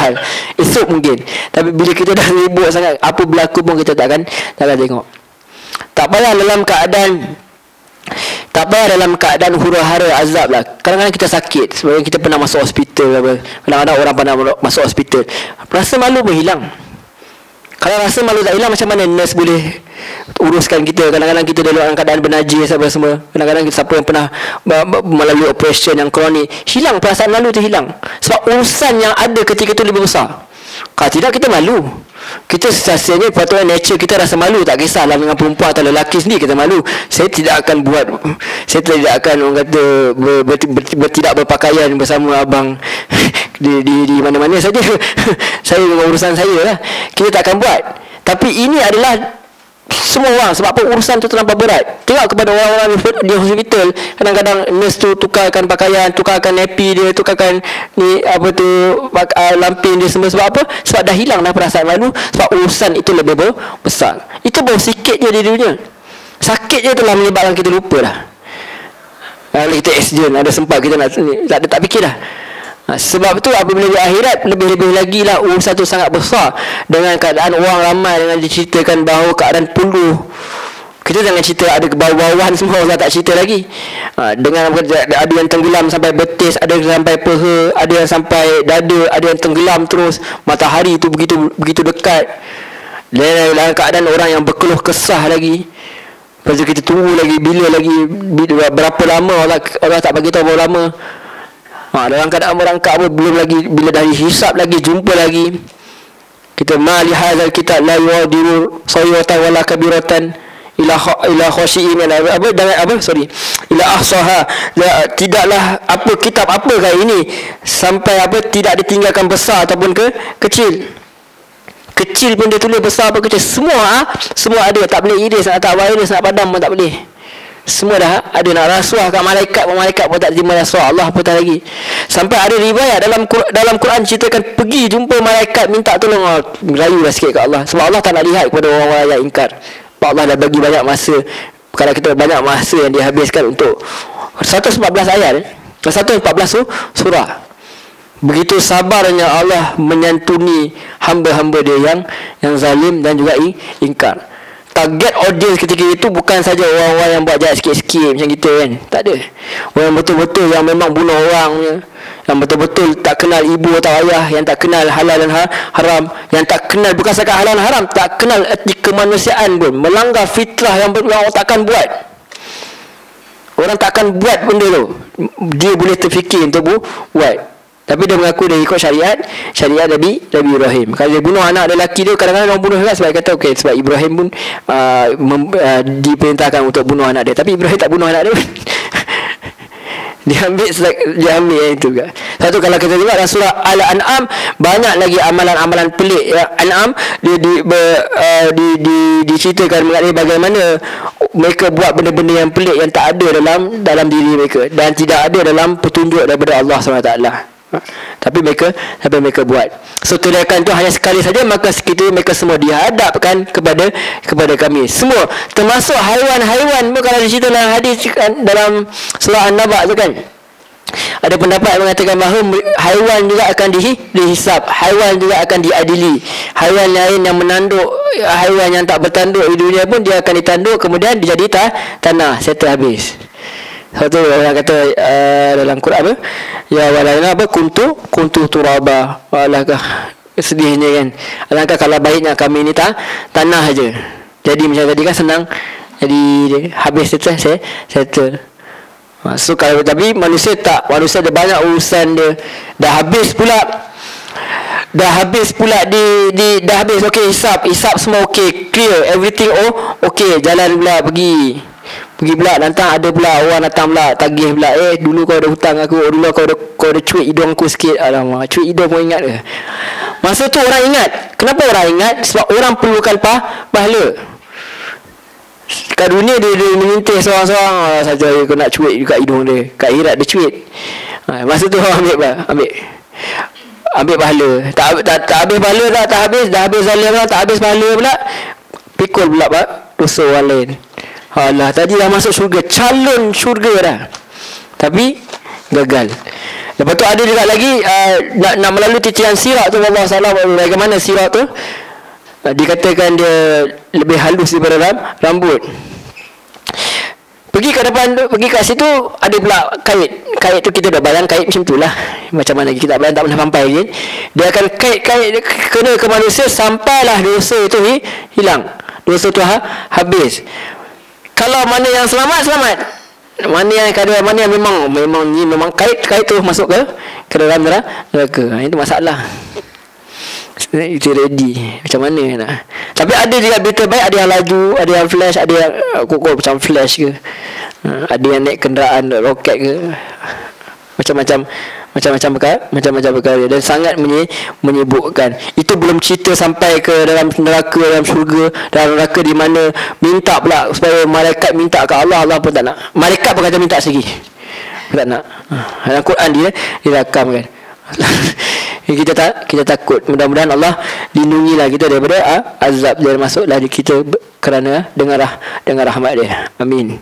hal. Esok mungkin. Tapi bila kita dah sibuk sangat, apa berlaku pun kita takkan tengok. Tak payah dalam keadaan huru-hara azab lah. Kadang-kadang kita sakit, sebab kita pernah masuk hospital apa. Kadang-kadang orang pernah masuk hospital, rasa malu pun hilang. Kalau rasa malu tak hilang, macam mana nurse boleh uruskan kita? Kadang-kadang kita dalam keadaan bernajis apa semua. Kadang-kadang siapa yang pernah melalui operation yang kronik, hilang perasaan malu tu, hilang. Sebab urusan yang ada ketika itu lebih besar. Kalau tidak, kita malu. Kita sesasanya patutnya nature kita rasa malu. Tak kisahlah dengan perempuan atau lelaki sendiri, kita malu. Saya tidak akan orang kata tidak berpakaian bersama abang di mana-mana saja. Saya dengan urusan saya lah, kita tak akan buat. Tapi ini adalah semua orang. Sebab apa? Urusan tu terlampau berat. Tengok kepada orang-orang di hospital, kadang-kadang nurse tu tukarkan pakaian, tukarkan nappy dia, tukarkan ni apa tu lampin dia semua. Sebab apa? Sebab dah hilang dah perasaan malu. Sebab urusan itu lebih besar. Itu baru sikit je di dunia. Sakit je telah menyebabkan kita lupa dah. Kalau kita accident, ada sempat kita nak tak fikir dah. Sebab tu apabila di akhirat, lebih-lebih lagi lah urusan tu sangat besar. Dengan keadaan orang ramai, dengan diceritakan bahawa keadaan puluh. Kita jangan cerita ada bawah-bawahan semua, orang tak cerita lagi. Dengan ada yang tenggelam sampai betis, ada yang sampai peha, ada yang sampai dada, ada yang tenggelam terus. Matahari tu begitu dekat. Dalam keadaan orang yang berkeluh kesah lagi. Lepas tu kita tunggu lagi, berapa lama, Allah tak bagi tahu berapa lama. Dalam keadaan merangkak pun belum lagi, bila dah dihisap lagi, jumpa lagi. Kita mali hadzal kitab la yudiru sayyatan wala kabiratan ila khashiin ila ahsaha. Tidaklah apa kitab apakah ini sampai tidak ditinggalkan besar ataupun kecil pun dia tulis, besar apa kecil semua ada. Tak boleh iris, tak iris, nak padam pun tak boleh. Semua dah ada. Nak rasuah kat malaikat pun tak terima rasuah. Allah pun tak lagi. Sampai ada riwayat dalam Quran ceritakan pergi jumpa malaikat minta tolong. Rayulah sikit kat Allah. Sebab Allah tak nak lihat kepada orang-orang yang ingkar. Sebab Allah dah bagi banyak masa. Kalau kita banyak masa yang dihabiskan untuk 114 ayat 114 surah. Begitu sabarnya Allah menyantuni hamba-hamba dia yang zalim dan juga ingkar. Target audience ketika itu bukan saja orang-orang yang buat jahat sikit-sikit macam kita kan. Tak ada. Orang betul-betul yang memang bunuh orang, yang betul-betul tak kenal ibu atau ayah, yang tak kenal halal dan haram, yang tak kenal, bukan sekadar halal dan haram, tak kenal etika kemanusiaan pun, melanggar fitrah yang orang takkan buat. Orang takkan buat benda tu, dia boleh terfikir untuk buat. Tapi dia mengaku dia ikut syariat Nabi Ibrahim. Kalau dia bunuh anak lelaki dia, kadang-kadang orang bunuh juga sebab dia kata okey, sebab Ibrahim pun diperintahkan untuk bunuh anak dia. Tapi Ibrahim tak bunuh anak dia pun. dia ambil yang itu juga. Satu, kalau kita tengok dalam surah Al-An'am, banyak lagi amalan-amalan pelik ya. An'am diceritakan mengenai bagaimana mereka buat benda-benda yang pelik yang tak ada dalam diri mereka dan tidak ada dalam petunjuk daripada Allah SWT. Tapi mereka buat. So tindakan itu hanya sekali saja, maka sekitar mereka semua dihadapkan kepada kami. Semua, termasuk haiwan-haiwan. Kalau dicerita dalam hadis dalam surah An-Naba tu kan, ada pendapat yang mengatakan bahawa haiwan juga akan dihisap, haiwan juga akan diadili. Haiwan lain yang menanduk, haiwan yang tak bertanduk di dunia pun dia akan ditanduk, kemudian dia jadi tanah, settle habis. Satu orang kata dalam Quran apa? Ya walana apa kuntu turaba. Alangkah sedihnya kan. Alangkah kalau baiknya kami ni tanah aja. Jadi macam tadi kan senang. Jadi habis settle. So kalau tapi manusia tak, manusia ada banyak urusan dia. Dah habis pula dah habis okey, hisap semua okey, clear, everything okey, jalan pula pergi pula, nanti ada pula orang datang pula tagih pula, dulu kau ada hutang aku, dulu kau ada cuit hidung aku sikit. Alamak, cuit hidung pun ingat ke? Masa tu orang ingat. Kenapa orang ingat? Sebab orang perlukan pahala. Kat dunia dia mengintai seorang-seorang saja kau nak cuit dekat hidung dia. Kat akhirat dia cuit. Masa tu orang ambil pahala. Tak habis pahala dah habis zalim dah, tak habis pahala pula, pikul pula dosa orang lain. Alah, tadi dah masuk syurga, calon syurga dah, tapi gagal. Lepas tu ada juga lagi nak melalui titian sirat tu, Allah salah bagaimana sirat tu dikatakan dia lebih halus daripada rambut. Pergi ke depan tu, pergi kat situ ada pula kait tu, kita dah bayang kait macam tu lah, macam mana kita bayang, tak pernah sampai lagi. Dia akan kait kena ke manusia sampailah dosa itu hilang, dosa tu habis. Kalau mana yang selamat, mana yang memang kait tu masuk ke dalam neraka. Itu masalah. Itu ready macam mana nak. Tapi ada juga berita baik, ada yang laju, ada yang flash, ada yang kokoh macam flash ke, ada yang naik kenderaan roket ke, macam-macam perkara, dan sangat menyibukkan. Itu belum cerita sampai ke dalam neraka, dalam syurga, dalam neraka di mana minta pula supaya malaikat minta ke Allah, Allah pun tak nak. Malaikat pun kata minta segi, tak nak. Dalam Quran dia dirakamkan. Kita takut. Mudah-mudahan Allah lindungilah kita daripada azab dia, masuklah di kita kerana dengan rahmat dia. Amin.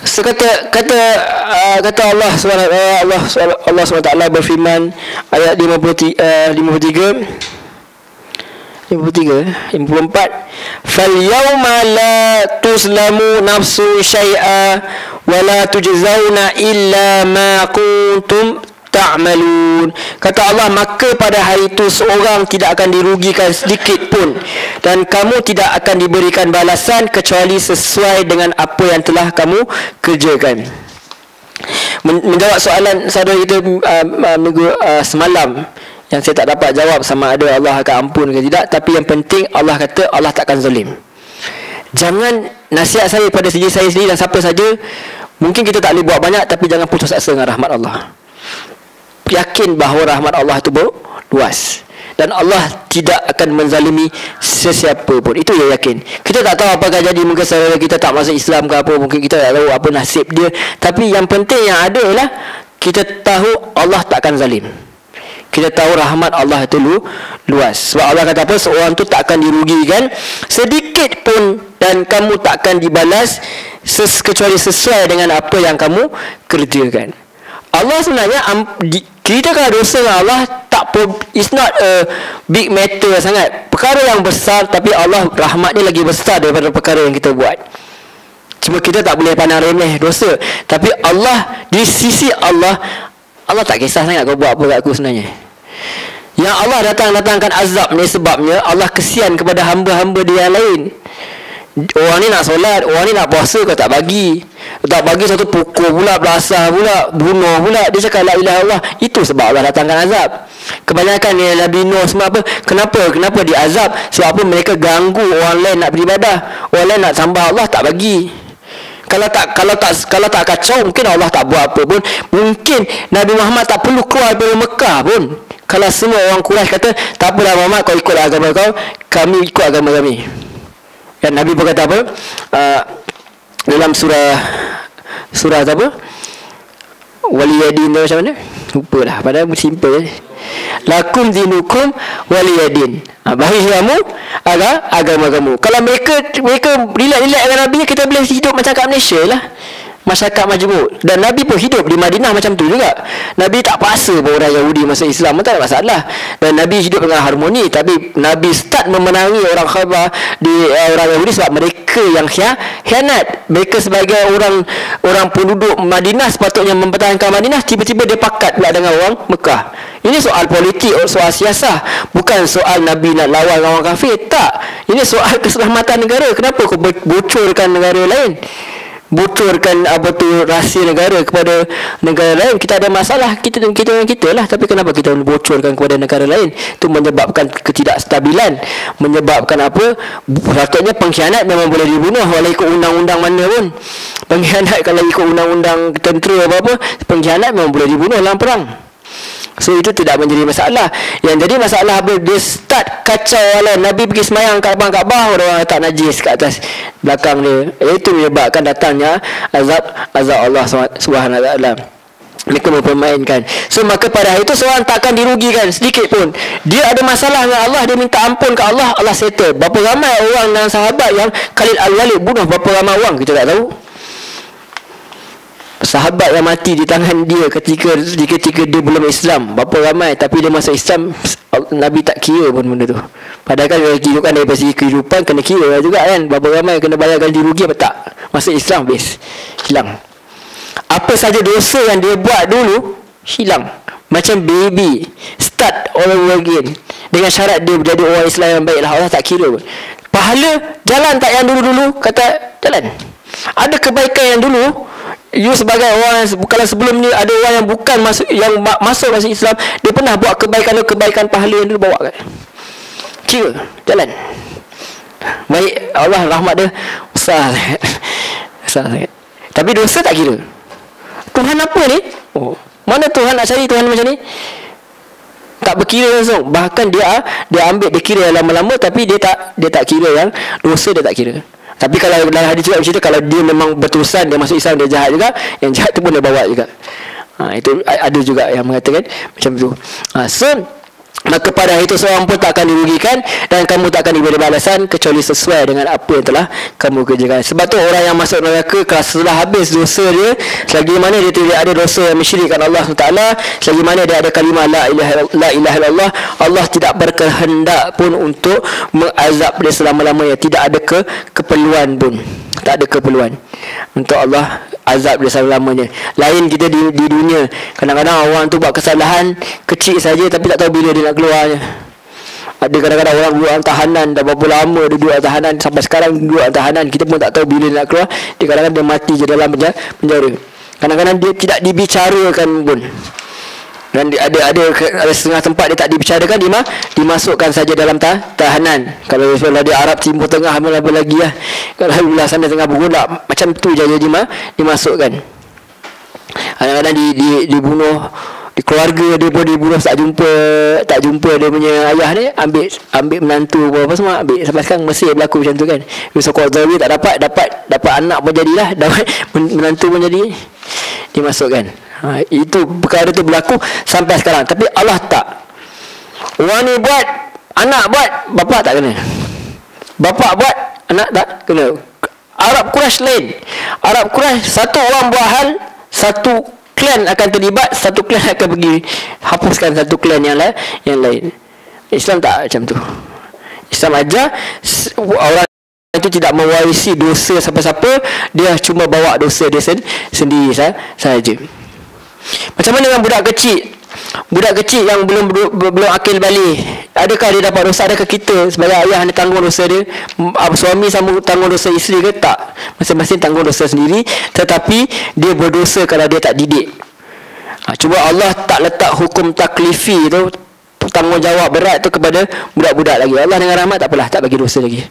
Kata Allah SWT berfirman ayat 54 fal yawma la tuzlamu nafsu syai'a wa la tujzauna illa ma kuntum ta'malun. Kata Allah, maka pada hari itu seorang tidak akan dirugikan sedikit pun, dan kamu tidak akan diberikan balasan kecuali sesuai dengan apa yang telah kamu kerjakan. Menjawab soalan saudara kita minggu semalam yang saya tak dapat jawab sama ada Allah akan ampun ke tidak, tapi yang penting Allah kata Allah takkan zalim. Jangan, nasihat saya pada diri saya sendiri dan siapa saja, mungkin kita tak boleh buat banyak, tapi jangan putus asa dengan rahmat Allah. Yakin bahawa rahmat Allah itu luas, dan Allah tidak akan menzalimi sesiapa pun. Itu yang yakin. Kita tak tahu apakah jadi, mungkin saudara kita tak masuk Islam ke apa, mungkin kita tak tahu apa nasib dia, tapi yang penting yang ada ialah kita tahu Allah takkan zalim. Kita tahu rahmat Allah itu luas. Sebab Allah kata apa? Seorang tu tak akan dirugikan sedikit pun, dan kamu tak akan dibalas kecuali sesuai dengan apa yang kamu kerjakan. Allah sebenarnya, kita kalau dosa dengan Allah it's not a big matter sangat, perkara yang besar, tapi Allah rahmat dia lagi besar daripada perkara yang kita buat. Cuma kita tak boleh pandang remeh dosa, tapi Allah, di sisi Allah tak kisah sangat kau buat apa kat aku sebenarnya. Yang Allah datangkan azab ni sebabnya Allah kesian kepada hamba-hamba dia yang lain. Orang ni nak solat, orang ni nak puasa, kau tak bagi. Tak bagi, satu pukul pula, belasah pula, bunuh pula. Dia cakap la ilaha illallah. Itu sebab Allah datangkan azab. Kebanyakan ni Nabi Nuh semua apa? Kenapa diazab? Sebab apa? Mereka ganggu orang lain nak beribadah. Orang lain nak sembah Allah, tak bagi. Kalau tak kacau, mungkin Allah tak buat apa pun. Mungkin Nabi Muhammad tak perlu keluar dari Mekah pun. Kalau semua orang Quraisy kata, tak apalah Muhammad, kau ikut agama kau, kami ikut agama kami. Dan Nabi berkata apa? Dalam surah apa? Waliyadin tu macam mana? Lupa lah. Padahal simple je. Lakum dinukum waliyadin. Bagi kamu agama kamu. Kalau mereka relax dengan Nabi, kita boleh hidup macam kat Malaysia lah, masyarakat majmuk. Dan Nabi pun hidup di Madinah macam tu juga. Nabi tak paksa pun orang Yahudi masuk Islam, tak ada masalah. Dan Nabi hidup dengan harmoni. Tapi Nabi start memenangi orang Khabar di orang Yahudi sebab mereka yang khianat. Mereka sebagai orang penduduk Madinah sepatutnya mempertahankan Madinah, tiba-tiba dia pakat pula dengan orang Mekah. Ini soal politik, soal siasah, bukan soal Nabi nak lawan orang kafir. Tak. Ini soal keselamatan negara. Kenapa kau bocorkan negara lain? Bocorkan rahsia negara kepada negara lain? Kita ada masalah, kita lah, tapi kenapa kita bocorkan kepada negara lain? Itu menyebabkan ketidakstabilan, menyebabkan apa? Patutnya pengkhianat memang boleh dibunuh walau ikut undang-undang mana pun. Pengkhianat kalau ikut undang-undang tentera apa, pengkhianat memang boleh dibunuh dalam perang. So itu tidak menjadi masalah. Yang jadi masalah apa? Dia start kacau lah. Nabi pergi semayang kat Kaabah, orang letak najis kat atas belakang dia. Itu menyebabkan datangnya azab Allah Subhanahu Wa Taala. Mereka mempermainkan. So maka pada hari itu seorang takkan dirugikan sedikit pun. Dia ada masalah dengan Allah, dia minta ampun ke Allah, Allah settle. Berapa ramai orang dan sahabat yang Khalid Al-Walid bunuh berapa ramai orang, kita tak tahu. sahabat yang mati di tangan dia ketika dia belum Islam. Berapa ramai, tapi dia masuk Islam, Nabi tak kira pun benda tu. Padahal kan kehidupan daripada segi kehidupan kena kira juga kan. Berapa ramai kena bayar ganti rugi apa tak. Masuk Islam habis hilang. Apa saja dosa yang dia buat dulu hilang. Macam baby start all over again. Dengan syarat dia menjadi orang Islam yang baik lah. Allah tak kira pun. Pahala jalan tak yang dulu-dulu, kata jalan. Ada kebaikan yang dulu you sebagai orang, kalau sebelum ni ada orang yang bukan masuk Islam, dia pernah buat kebaikan pahala yang dia bawa kan. Kira jalan. Baik, Allah rahmat dia besar sangat. Tapi dosa tak kira. Tuhan apa ni? Oh, mana Tuhan nak cari Tuhan macam ni? Tak berkira langsung. Bahkan dia ambil, dia kira lama-lama, tapi dia tak kira yang dosa, dia tak kira. Tapi kalau dalam hadis juga bercerita, kalau dia memang berterusan dia masuk Islam, dia jahat juga, yang jahat tu pun dia bawa juga. Itu ada juga yang mengatakan macam tu. So maka pada hari itu seorang pun tak akan dirugikan dan kamu tak akan diberi balasan kecuali sesuai dengan apa yang telah kamu kerjakan. Sebab tu orang yang masuk neraka, kalau setelah habis dosa dia, selagi mana dia tidak ada dosa yang mensyirikkan Allah SWT, selagi mana dia ada kalimah la ilaha illallah, Allah tidak berkehendak pun untuk mengazab dia selama-lamanya. Tidak ada keperluan pun. Tak ada keperluan untuk Allah azab dia selama-lamanya. Lain kita di dunia, kadang-kadang orang tu buat kesalahan kecil saja tapi tak tahu bila dia nak keluarnya. Ada kadang-kadang orang duduk dalam tahanan, dah berapa lama dia duduk dalam tahanan, sampai sekarang duduk dalam tahanan, kita pun tak tahu bila dia nak keluar. Dia kadang-kadang dia mati je dalam penjara. Kadang-kadang dia tidak dibicarakan pun. Dan ada setengah tempat dia tak dibicarakan, dimasukkan saja dalam tahanan. Kalau di Arab Timur Tengah apa lagi lah, kalau belah sana tengah bergolak macam tu je dimasukkan. Kadang-kadang dibunuh, di keluarga dia pun dibunuh, tak jumpa dia punya ayah ni, ambil menantu apa semua, ambil. Sampai sekarang Mesir berlaku macam tu kan. Qaradawi tak dapat anak pun jadilah, dapat menantu pun jadi, dimasukkan. Itu perkara tu berlaku sampai sekarang. Tapi Allah tak. Orang ni buat, anak buat, bapa tak kena. Bapa buat, anak tak kena. Arab Quraisy lain. Arab Quraisy, satu orang buat hal, satu klan akan terlibat, satu klan akan pergi hapuskan satu klan yang lain. Islam tak macam tu. Islam ajar orang itu tidak mewarisi dosa siapa-siapa, dia cuma bawa dosa dia sendiri sahaja. Macam mana dengan budak kecil yang belum akil balik? Adakah dia dapat dosa? Adakah kita sebagai ayah ni tanggung dosa dia? Suami sama tanggung dosa isteri ke? Tak. Masing-masing tanggung dosa sendiri. Tetapi dia berdosa kalau dia tak didik. Cuba Allah tak letak hukum taklifi tu, tanggungjawab berat tu kepada budak-budak lagi. Allah dengan rahmat tak apalah, tak bagi dosa lagi.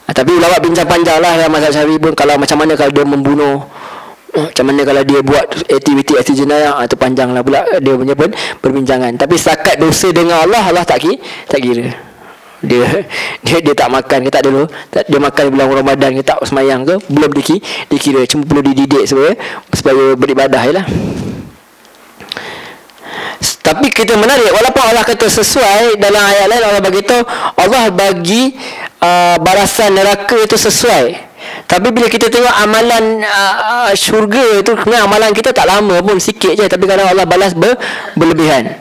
Tapi ulama bincang panjang lah dalam mazhab Syafi'i pun, kalau macam mana kalau dia membunuh, macam mana kalau dia buat aktiviti jenayah, itu panjang lah pula dia punya pun perbincangan. Tapi setakat dosa dengan Allah tak kira. Dia tak makan ke tak dulu, dia makan bulan Ramadan ke tak semayang ke, belum dikira. Cuma perlu dididik supaya beribadah je lah. Tapi kita menarik, walaupun Allah kata sesuai, dalam ayat lain Allah beritahu Allah bagi balasan neraka itu sesuai. Tapi bila kita tengok amalan syurga itu, sebenarnya amalan kita tak lama pun, sikit je, tapi kadang Allah balas berlebihan.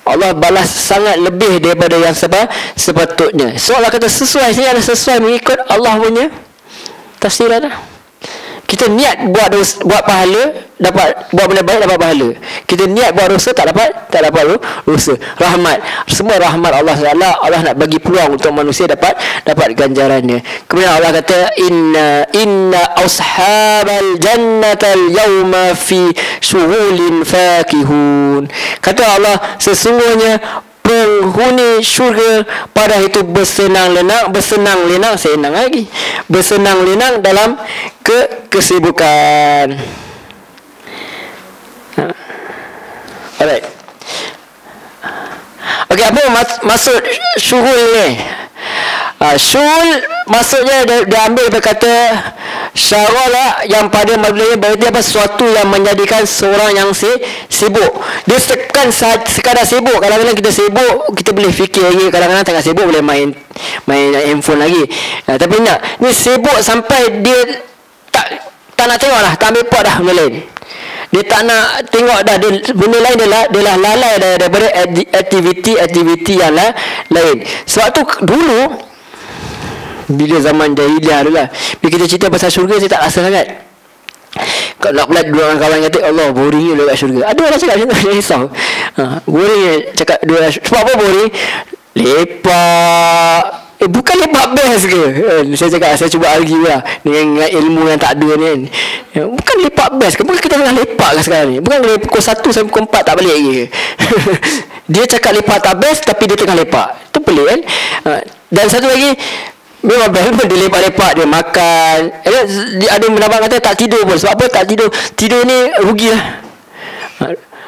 Allah balas sangat lebih daripada yang sepatutnya. So Allah kata sesuai, sini ada sesuai mengikut Allah punya tafsiran lah. Kita niat buat pahala, buat benda baik dapat pahala. Kita niat buat dosa tak dapat dosa. Rahmat, semua rahmat Allah SWT. Allah nak bagi peluang untuk manusia dapat ganjarannya. Kemudian Allah kata inna ashabal jannatal yawma fi syughulin fakihun. Kata Allah, sesungguhnya penghuni syurga pada itu bersenang lenang dalam kesibukan. Alright. Okey, apa maksud syuhul ni? Syuhul maksudnya dia ambil berkata syarala yang pada maknanya berarti apa, sesuatu yang menjadikan seorang yang sibuk. Dia tekan sekadar sibuk. Kadang-kadang kita sibuk, kita boleh fikir lagi. Kadang-kadang tengah sibuk boleh main handphone lagi. Tapi ni sibuk sampai dia tak nak tengok lah, tak ambil pot dah benda lain. Dia tak nak tengok dah, dia, benda lain dia lah lalai daripada aktiviti yang lain. Sebab tu dulu bila zaman jahiliah dulu lah, bila kita cerita pasal syurga, saya tak rasa sangat. Kalau nak pula dua orang kawan kata Allah boring je kat syurga. Ada orang cakap macam tu, saya risau. Boring je cakap dua. Sebab apa boring? Lepak. Bukan lepak best ke? Saya cakap, saya cuba argue lah dengan ilmu yang tak ada ni kan. Bukan lepak best ke? Bukan kita tengah lepak kan sekarang ni? Bukan dari pukul 1 sampai pukul 4 tak balik lagi ke? Dia cakap lepak tak best tapi dia tengah lepak. Itu pelik kan? Dan satu lagi, memang best pun dia lepak-lepak, dia makan. Ada pendapat kata tak tidur pun. Sebab apa tak tidur? Tidur ni rugi lah.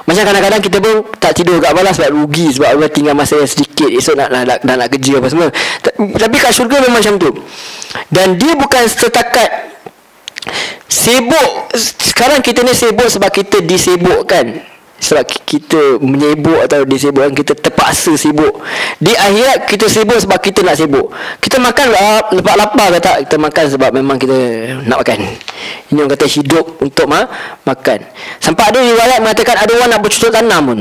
Macam kadang-kadang kita pun tak tidur kat malam sebab rugi, sebab Allah tinggal masa yang sedikit, esok nak kerja apa semua. Tapi kat syurga memang macam tu. Dan dia bukan setakat sibuk. Sekarang kita ni sibuk sebab kita disibukkan, sebab kita menyibuk atau disibukkan, kita terpaksa sibuk. Di akhirat kita sibuk sebab kita nak sibuk. Kita makan lapar ke tak? Kita makan sebab memang kita nak makan. Ini orang kata hidup untuk makan. Sampai ada riwayat mengatakan ada orang nak bercocok tanam pun.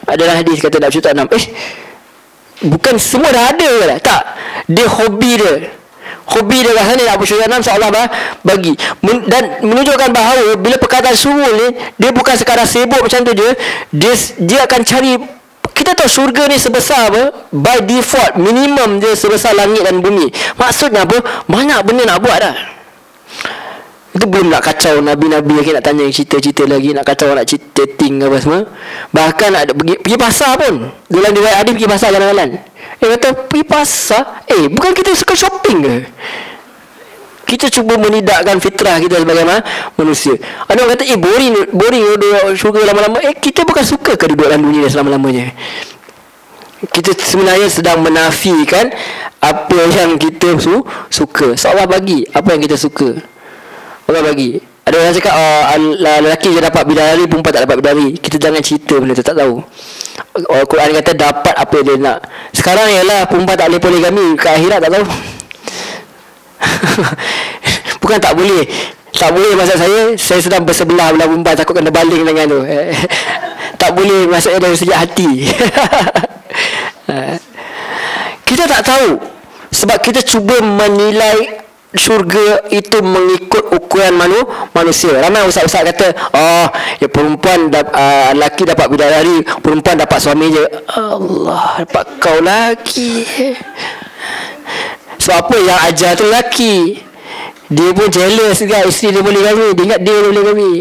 Adalah hadis kata nak bercocok tanam. Bukan semua dah ada ke tak? Tak. Dia hobi dia. Hobi dia kat sana nak bercocok tanam, seolah bagi. Dan menunjukkan bahawa bila perkataan suruh ni, dia bukan sekadar sibuk macam tu je. Dia akan cari. Kita tahu syurga ni sebesar apa? By default minimum dia sebesar langit dan bumi. Maksudnya apa? Banyak benda nak buat dah. Itu belum nak kacau Nabi-Nabi lagi, nak tanya cerita-cerita lagi, nak kacau nak chatting apa semua. Bahkan ada pergi pasar pun. Dalam riwayat hadis pergi pasar jalan-jalan. Kata pergi pasar, bukan kita suka shopping ke? Kita cuba menidakkan fitrah kita sebagai manusia. Ada orang kata boring duduk syurga lama-lama. Kita bukan suka ke duduk dalam dunia selama-lamanya. Kita sebenarnya sedang menafikan apa yang kita suka. Seolah bagi apa yang kita suka. Allah bagi. Ada orang cakap lelaki je dapat bidadari, perempuan tak dapat bidadari. Kita jangan cerita benda tu, tak tahu. Al-Quran kata dapat apa dia nak. Sekarang ialah perempuan tak boleh poligami, ke akhirat tak tahu. Bukan tak boleh. Tak boleh maksud saya sedang bersebelah belah perempuan, takut kena baling dengan tu. Tak boleh maksudnya dari segi hati. Kita tak tahu. Sebab kita cuba menilai syurga itu mengikut ukuran manusia. Ramai ustaz-ustaz kata, ya perempuan lelaki dapat bidadari, perempuan dapat suami je. Allah, dapat kau lagi. Sebab apa yang ajar tu lelaki. Dia pun jealous kan, isteri dia boleh kami, dia ingat dia boleh kami.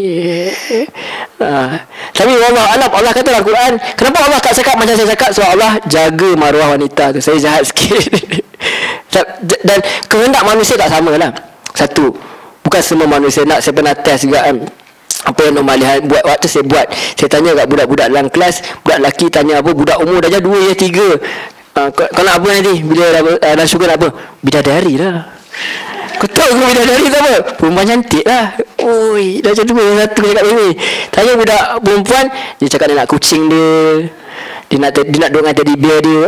Tapi Allah kata dalam Quran, kenapa Allah tak cakap macam saya cakap? Sebab Allah jaga maruah wanita tu. Saya jahat sikit. Dan kehendak manusia tak sama lah. Satu, bukan semua manusia nak. Saya pernah test juga kan, apa yang Nur Malihan buat. Waktu saya buat, saya tanya kat budak-budak dalam kelas, budak lelaki tanya apa, budak umur dah 2 ya 3. Kau nak apa nanti bila dah syurga nak apa? Bidadari lah. Kau tahu ke bidadari tu apa? Perempuan cantik lah. Oi, dah macam tu satu cakap ini. Tanya budak perempuan, dia cakap dia nak kucing dia. Dia nak duduk dengan teddy bear dia.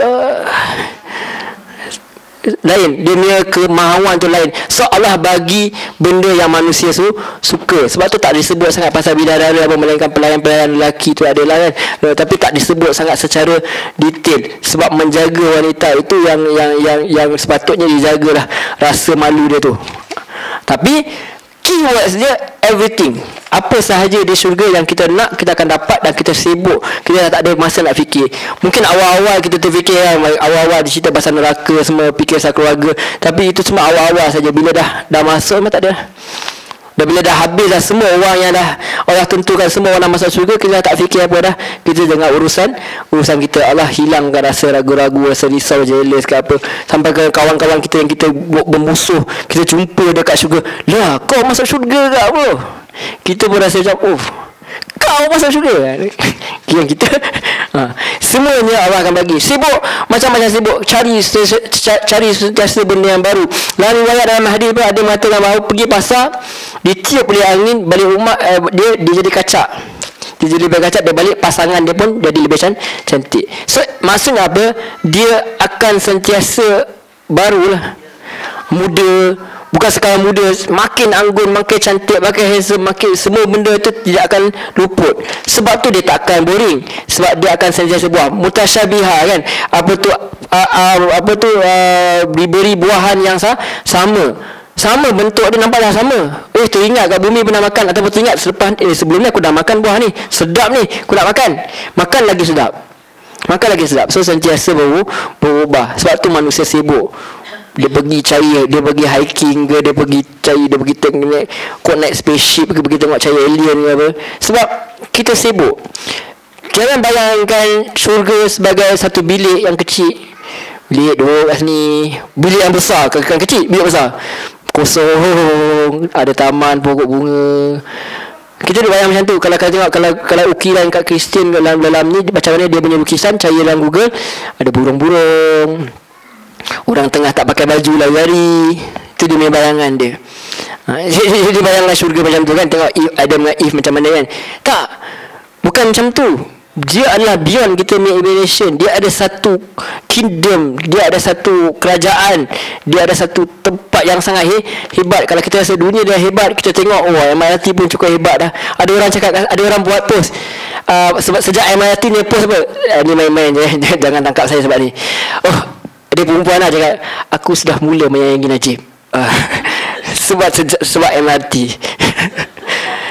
Lain, dia punya kemahuan tu lain. So Allah bagi benda yang manusia suka. Sebab tu tak disebut sangat pasal bidadari apa, melainkan pelayan-pelayan lelaki tu adalah kan. Tapi tak disebut sangat secara detail. Sebab menjaga wanita itu yang sepatutnya dijagalah rasa malu dia tu. Tapi keywords dia everything. Apa sahaja di syurga yang kita nak, kita akan dapat. Dan kita sibuk, kita tak ada masa nak fikir. Mungkin awal-awal kita terfikir kan, awal-awal cerita pasal neraka semua, fikir pasal keluarga. Tapi itu semua awal-awal saja. Bila dah masuk memang tak ada. Dan bila dah habis dah semua orang yang dah Allah tentukan semua orang nak masuk syurga, kita dah tak fikir apa dah. Kita jangan urusan kita. Allah hilangkan rasa ragu-ragu, rasa risau, jealous ke apa. Sampai ke kawan-kawan kita yang kita bermusuh, kita jumpa dekat syurga. Lah, kau masuk syurga ke apa? Kita pun rasa macam, kau masuk syurga. Yang kita semuanya Allah akan bagi. Sibuk, macam-macam sibuk, cari sentiasa benda yang baru. Dalam riwayat dalam hadis pun ada mengatakan bahawa pergi pasar, ditiup oleh angin, balik rumah dia jadi kacak. Dia jadi lebih kacak, dia balik pasangan dia pun jadi lebih cantik. So maksudnya apa? Dia akan sentiasa barulah, muda, Bukan sekarang muda, makin anggun, makin cantik, makin handsome, makin semua benda tu tidak akan luput. Sebab tu dia tak akan boring. Sebab dia akan sentiasa buah. Mutasyabiha kan. Diberi buahan yang sama bentuk dia, nampak dah sama. Teringat kat bumi pernah makan, ataupun teringat sebelum ni aku dah makan buah ni, sedap ni, aku nak makan lagi sedap. So sentiasa berubah. Sebab tu manusia sibuk. Dia pergi cari, dia pergi hiking ke, dia pergi tengok, kau naik spaceship ke, pergi tengok cari alien ke apa. Sebab kita sibuk. Jangan bayangkan syurga sebagai satu bilik yang kecil. Bilik duduk kat sini, bilik yang besar, kan kecil, bilik besar, kosong, ada taman, pokok bunga. Kita duk bayang macam tu. Kalau tengok kalau ukiran kat Kristian dalam ni, macam mana dia punya lukisan, cari dalam Google, ada burung-burung, orang tengah tak pakai baju lari-lari. Itu dia punya bayangan dia. Dia bayangkan syurga macam tu kan. Tengok Adam dengan Eve macam mana kan. Tak, bukan macam tu. Dia adalah beyond kita punya imagination. Dia ada satu kingdom, dia ada satu kerajaan, dia ada satu tempat yang sangat hebat. Kalau kita rasa dunia dah hebat, kita tengok MIRT pun cukup hebat dah. Ada orang cakap, ada orang buat post, sebab sejak MIRT ni post apa, ni main-main je. Jangan tangkap saya sebab ni. Dia perempuan lah cakap, aku sudah mula menyayangi Najib. Sebab MIRT.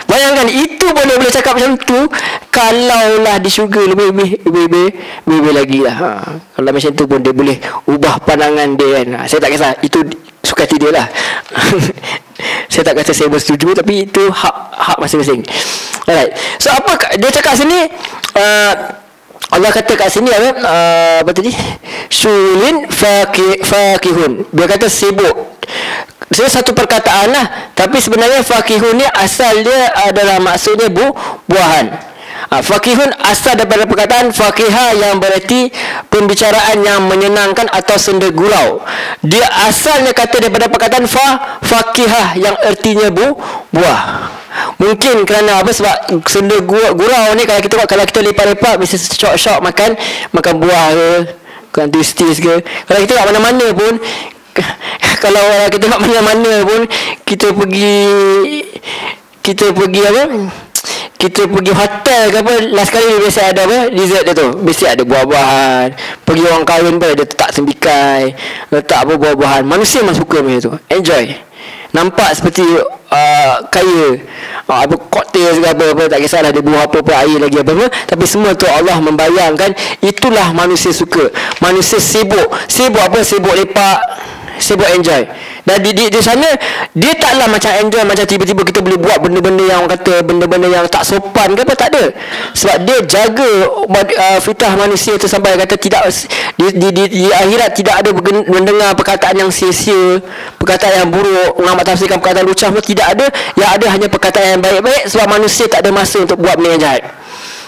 Bayangkan, itu pun dia boleh cakap macam tu. Kalaulah di syurga lebih lagi lah. Kalau macam tu pun dia boleh ubah pandangan dia kan. Saya tak kisah, itu suka hati dia lah. Saya tak kata saya bersetuju, tapi itu hak masing-masing. Alright. So apa dia cakap sini, Allah kata kat sini apa tadi, syulin fakihun. Dia kata sibuk. Saya satu perkataan lah, tapi sebenarnya fakihun ni asal dia adalah maksudnya buahan. Fakihun asal daripada perkataan fakiha, yang berarti pembicaraan yang menyenangkan atau senda gurau. Dia asalnya kata daripada perkataan fakihah, yang artinya buah. Mungkin kerana apa, sebab senda gurau ni, kalau kita lepak-lepak mesti syok-syok makan buah ke, twisties ke. Kalau kita kat mana-mana pun, kalau kita kat mana-mana pun, kita pergi apa, kita pergi hotel ke apa, last kali biasa ada apa, dessert dia tu biasa ada buah-buahan. Pergi orang kahwin pun dia letak sembikai, letak apa buah-buahan. Manusia memang suka macam tu, enjoy. Nampak seperti kaya, apa koktel segala apa, tak kisahlah dia buah apa air lagi apa, tapi semua tu Allah membayangkan. Itulah manusia suka. Manusia sibuk apa, sibuk lepak, sibuk enjoy. Dan di sana dia taklah macam enjoy, macam tiba-tiba kita boleh buat benda-benda yang orang kata benda-benda yang tak sopan ke apa, tak ada. Sebab dia jaga fitrah manusia tu, sampai kata tidak di akhirat tidak ada mendengar perkataan yang sia-sia, perkataan yang buruk, nak tafsirkan perkataan lucah pun tidak ada. Yang ada hanya perkataan yang baik-baik, sebab manusia tak ada masa untuk buat benda yang jahat.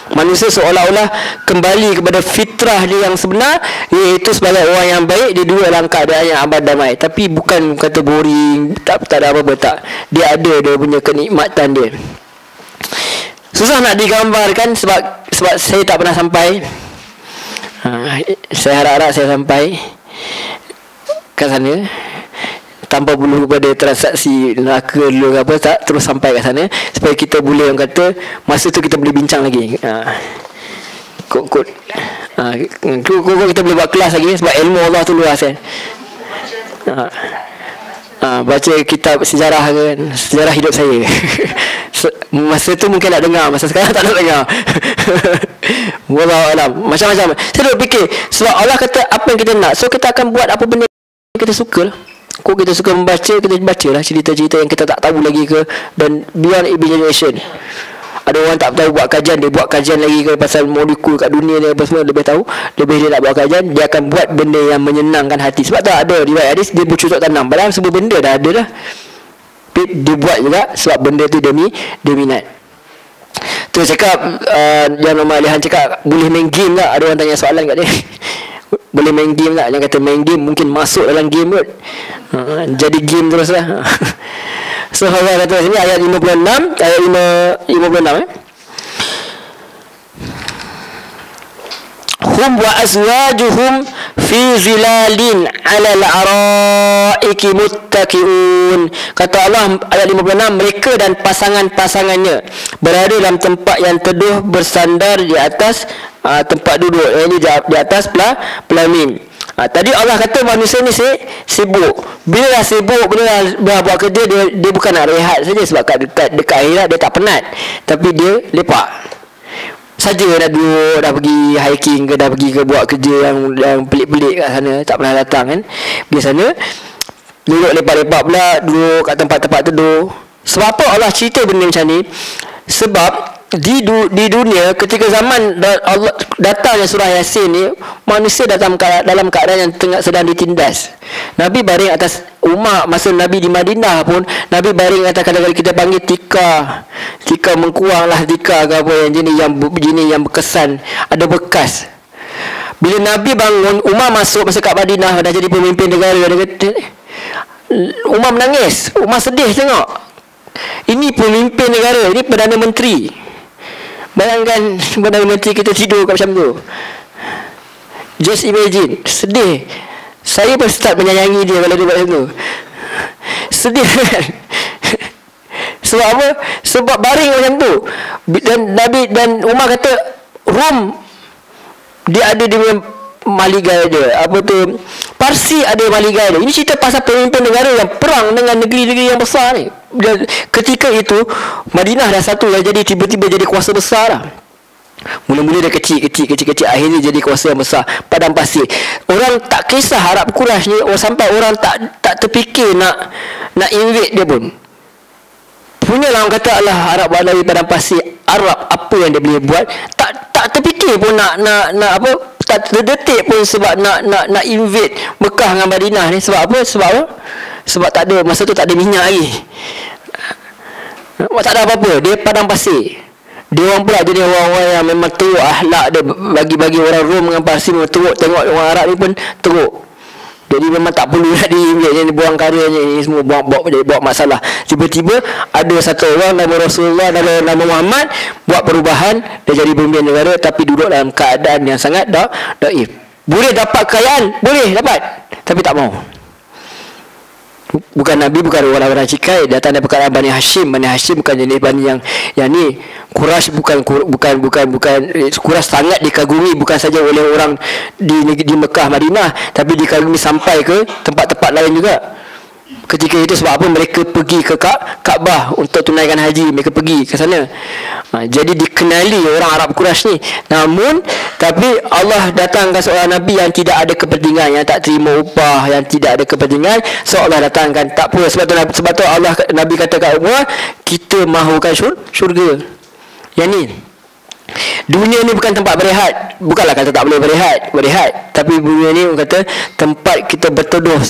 Manusia seolah-olah kembali kepada fitrah dia yang sebenar, iaitu sebagai orang yang baik. Dia duduk dalam keadaan yang abad damai. Tapi bukan kata boring, tak ada apa-apa, tak. Dia ada dia punya kenikmatan dia. Susah nak digambarkan sebab saya tak pernah sampai. Saya harap-harap saya sampai kat sana tanpa perlu kepada transaksi neraka dulu ke apa, tak, terus sampai kat sana supaya kita boleh, orang kata, masa tu kita boleh bincang lagi. Kod kita boleh buat kelas lagi, sebab ilmu Allah tu luas kan. Baca kitab sejarah kan, sejarah hidup saya. Masa tu mungkin nak dengar, masa sekarang tak nak dengar. Wallahualam, macam-macam. Saya duk fikir, sebab Allah kata apa yang kita nak, so kita akan buat apa benda yang kita suka lah. Kok kita suka membaca, kita bacalah cerita-cerita yang kita tak tahu lagi ke, dan beyond imagination. Ada orang tak tahu buat kajian, dia buat kajian lagi ke pasal molekul kat dunia ni, apa semua, lebih tahu, lebih dia nak buat kajian, dia akan buat benda yang menyenangkan hati. Sebab tak ada riwayat hadis dia bercucuk tanam, padahal semua benda dah ada dah, dia buat juga sebab benda tu dia minat. Tu cakap yang Norma Alihan cakap, boleh main game tak? Ada orang tanya soalan kat dia. Boleh main game tak? Yang kata main game, mungkin masuk dalam game kot. Jadi game terus lah. So Allah kata sini ayat 56, ayat 56 hum wa azwajuhum fi zilalin 'alal araiki muttaqiun. Kata Allah ayat 56, mereka dan pasangan-pasangannya berada dalam tempat yang teduh bersandar di atas tempat duduk, ini di atas pelamin. Tadi Allah kata manusia ni sibuk. Bila dah sibuk, bila dah buat kerja, dia bukan nak rehat saja sebab dekat akhirat dia tak penat, tapi dia lepak saja, dah duduk, dah pergi hiking ke, dah pergi ke buat kerja yang pelik-pelik kat sana, tak pernah datang kan. Biasanya duduk lepak-lepak pula, duduk kat tempat-tempat teduh. Sebab apa Allah cerita benda macam ni? Sebab di dunia ketika zaman Allah datangnya surah Yasin ni, manusia dalam keadaan yang sedang ditindas. Nabi baring atas umat masa Nabi di Madinah pun, Nabi baring atas, kadang-kadang kita panggil tika mengkuang lah, tika ke apa yang jenis yang berkesan, ada bekas. Bila Nabi bangun, Umar masuk masa kat Madinah, dah jadi pemimpin negara, Umar menangis, Umar sedih tengok. Ini pemimpin negara, ini Perdana Menteri. Bayangkan Perdana Menteri kita tidur kat macam tu. Just imagine, sedih. Saya pun start menyayangi dia kalau dia buat macam tu. Sedih kan? Sebab apa? Sebab baring macam tu. Dan Nabi dan Umar kata, Rom dia ada dia maligai dia, apa tu, Parsi ada maligai dia. Ini cerita pasal pemimpin negara yang perang dengan negeri-negeri yang besar ni. Dan ketika itu Madinah dah satu dah, jadi tiba-tiba jadi kuasa besar lah. Mula-mula dia kecil, akhirnya jadi kuasa yang besar. Padang pasir. Orang tak kisah Arab Quraisy ni, sampai orang tak terfikir nak invade dia pun. Punyalah orang kata Allah Arab Balawi padang pasir, Arab apa yang dia boleh buat, tak terfikir pun nak apa, tak terdetik pun sebab nak invade Mekah dengan Madinah ni. Sebab apa? Sebab tak ada, masa tu tak ada minyak lagi, tak ada apa-apa, dia padang pasir. Dia orang pula jadi orang-orang yang memang teruk akhlak dia, bagi orang Rom dengan Parsi memang teruk. Tengok orang Arab ni pun teruk. Jadi memang tak perlu nak dia buang karyanya ni semua, buat masalah. Tiba-tiba ada satu orang nama Rasulullah, nama Muhammad, buat perubahan, dia jadi pemimpin negara, tapi duduk dalam keadaan yang sangat daif. Boleh dapat kekayaan, boleh dapat, tapi tak mau. Bukan Nabi, bukan orang-orang cikai, datang dari perkataan Bani Hashim. Bani Hashim bukan jenis Bani yang ni. Quraisy bukan Quraisy sangat dikagumi, bukan saja oleh orang di Mekah, Madinah, tapi dikagumi sampai ke tempat-tempat lain juga. Ketika itu sebab apa mereka pergi ke Kaabah untuk tunaikan haji, mereka pergi ke sana. Jadi dikenali orang Arab Quraisy ni. Namun tapi Allah datangkan seorang Nabi yang tidak ada kepentingan, yang tak terima upah, yang tidak ada kepentingan. So Allah datangkan, tak apa, sebab tu Allah, Nabi kata kat Umar, kita mahukan syurga. Yang ni, dunia ni bukan tempat berehat. Bukanlah kata tak boleh berehat, tapi dunia ni kata tempat kita berteduh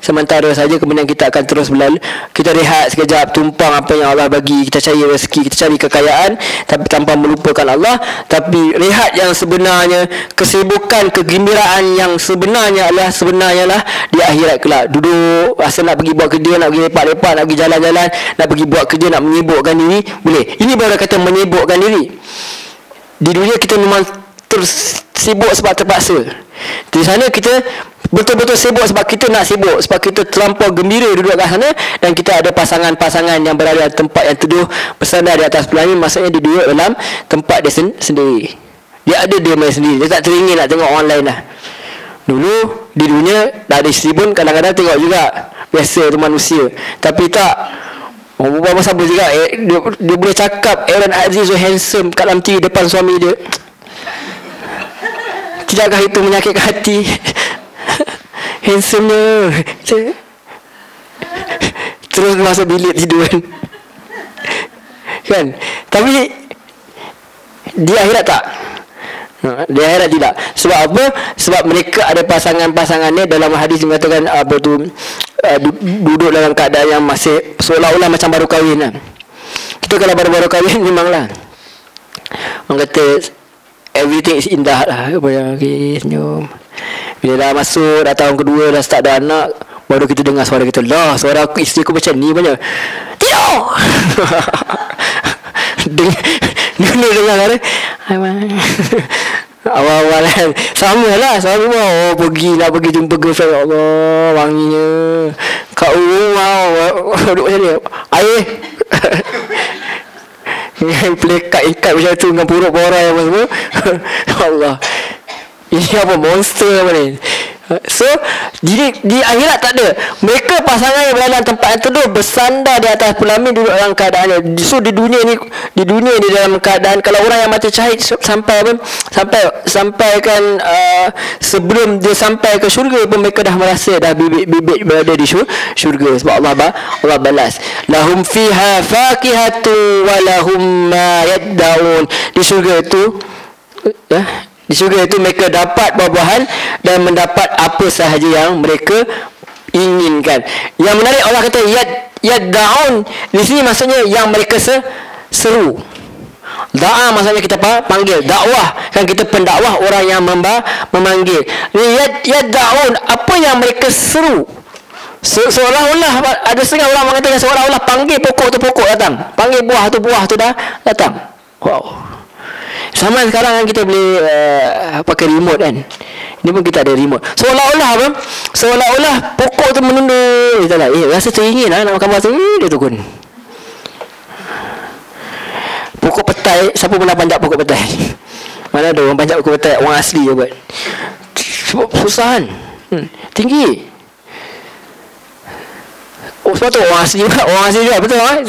sementara saja, kemudian kita akan terus berlalu. Kita rehat sekejap, tumpang apa yang Allah bagi, kita cari rezeki, kita cari kekayaan, tapi tanpa melupakan Allah. Tapi rehat yang sebenarnya, kesibukan, kegembiraan yang sebenarnya lah di akhirat kelak. Duduk rasa nak pergi buat kerja, nak pergi lepak-lepak, nak pergi jalan-jalan, nak pergi buat kerja, nak menyibukkan diri, boleh. Ini baru kata menyibukkan diri. Di dunia kita memang tersibuk sebab terpaksa. Di sana kita betul-betul sibuk sebab kita nak sibuk, sebab kita terlampau gembira duduk kat sana, dan kita ada pasangan-pasangan yang berada di tempat yang teduh bersandar di atas pelamin. Maksudnya dia duduk dalam tempat dia sendiri. Dia ada dia main sendiri. Dia tak teringin nak tengok orang lain lah. Dulu di dunia dah ada isteri pun kadang-kadang tengok juga, biasa tu manusia. Tapi tak, berbual masa apa juga, dia boleh cakap Aaron Aziz so handsome kat dalam TV depan suami dia. Tidakkah itu menyakitkan hati? Handsome-nya. Terus masuk bilik tidur kan. Tapi di akhirat tak. Di akhirat tidak. Sebab apa? Sebab mereka ada pasangan-pasangannya. Dalam hadis mengatakan apa tu, duduk dalam keadaan yang masih seolah-olah macam baru kahwin lah. Kita kalau baru-baru kahwin memanglah orang kata everything is indah lah, apa yang senyum. Bila dah masuk, dah tahun kedua, dah start dah anak, baru kita dengar suara kita, lah suara aku, isteri aku macam ni banyak. Tidak. Dengar Awal-awal kan sama lah. Oh pergi jumpa girlfriend. Ya Allah, wanginya kat rumah. Duduk macam ni, air yang ikat macam tu dengan puruk borai apa semua. Allah, ini apa monster apa ni. So di akhirat tak ada. Mereka pasangan yang berada dalam tempat yang teduh bersandar di atas pelamin duduk dalam keadaannya. So di dunia ni dalam keadaan, kalau orang yang mati syahid sampai kan sebelum dia sampai ke syurga pun mereka dah merasa dah bibit berada di syurga. Sebab Allah balas, lahum fiha fakihatu wa lahum ma yad'un. Di syurga itu di syurga itu mereka dapat buah-buahan dan mendapat apa sahaja yang mereka inginkan. Yang menarik, Allah kata yad'un. Di sini maksudnya yang mereka seru. Da'a maksudnya kita panggil. Dakwah kan, kita pendakwah, orang yang memanggil. Yad'un, apa yang mereka seru. Seolah-olah ada setengah orang mengatakan seolah-olah panggil pokok tu pokok datang, panggil buah tu dah datang. Wow. Sama sekarang kan kita boleh pakai remote kan. Ini pun kita ada remote. Seolah-olah pokok tu menunda. Rasa teringin nak makan buah tu, dia turun. Pokok petai, siapa pernah panjat pokok petai? Mana ada orang panjat pokok petai, orang asli je buat. Susah kan? Tinggi. Oh, sebab tu orang asli juga, betul kan?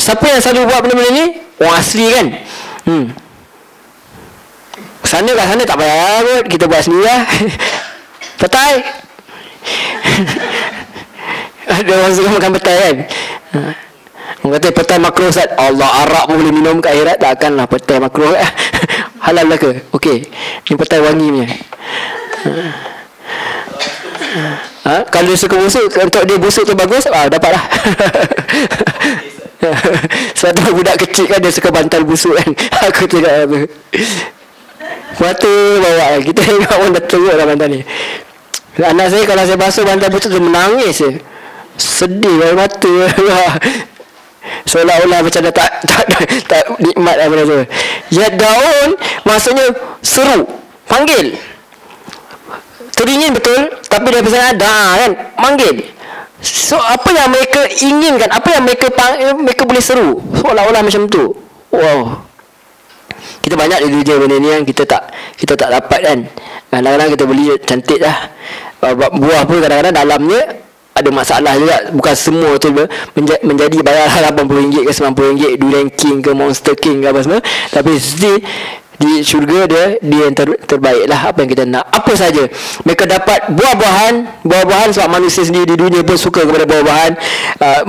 Siapa yang selalu buat benda-benda ni? Orang asli kan. Sana kat sana tak payah kot, kita buat sendiri lah. Petai. Ada orang suka makan petai kan. Orang kata petai makruh Ustaz. Allah, arak pun boleh minum kat akhirat. Takkanlah petai makruh. Halal lah ke? Okey, ni petai wangi punya. Kalau dia suka busuk, untuk dia busuk tu bagus, dapat lah. Sebab tu budak kecil kan dia suka bantal busuk kan. Aku cakap apa, mata bawa kita tengok pun dah teruk lah bantal ni. Anak saya kalau saya basuh bantal busuk tu menangis je. Sedih dari mata. Seolah-olah macam dah tak nikmat apa tu. Yad'un maksudnya seru, panggil. Teringin betul, tapi dia pesan ada kan, manggil. So apa yang mereka inginkan, apa yang mereka boleh seru, seolah-olah macam tu. Wow. Kita banyak di dunia benda ni yang kita tak dapat kan. Kadang-kadang kita beli cantik lah. Buah pun kadang-kadang dalamnya ada masalah juga. Bukan semua tu menjadi bayar RM80 ke RM90, Durian King ke Monster King ke apa semua. Tapi di syurga dia yang terbaik lah apa yang kita nak. Apa saja mereka dapat buah-buahan sebab manusia sendiri di dunia pun suka kepada buah-buahan.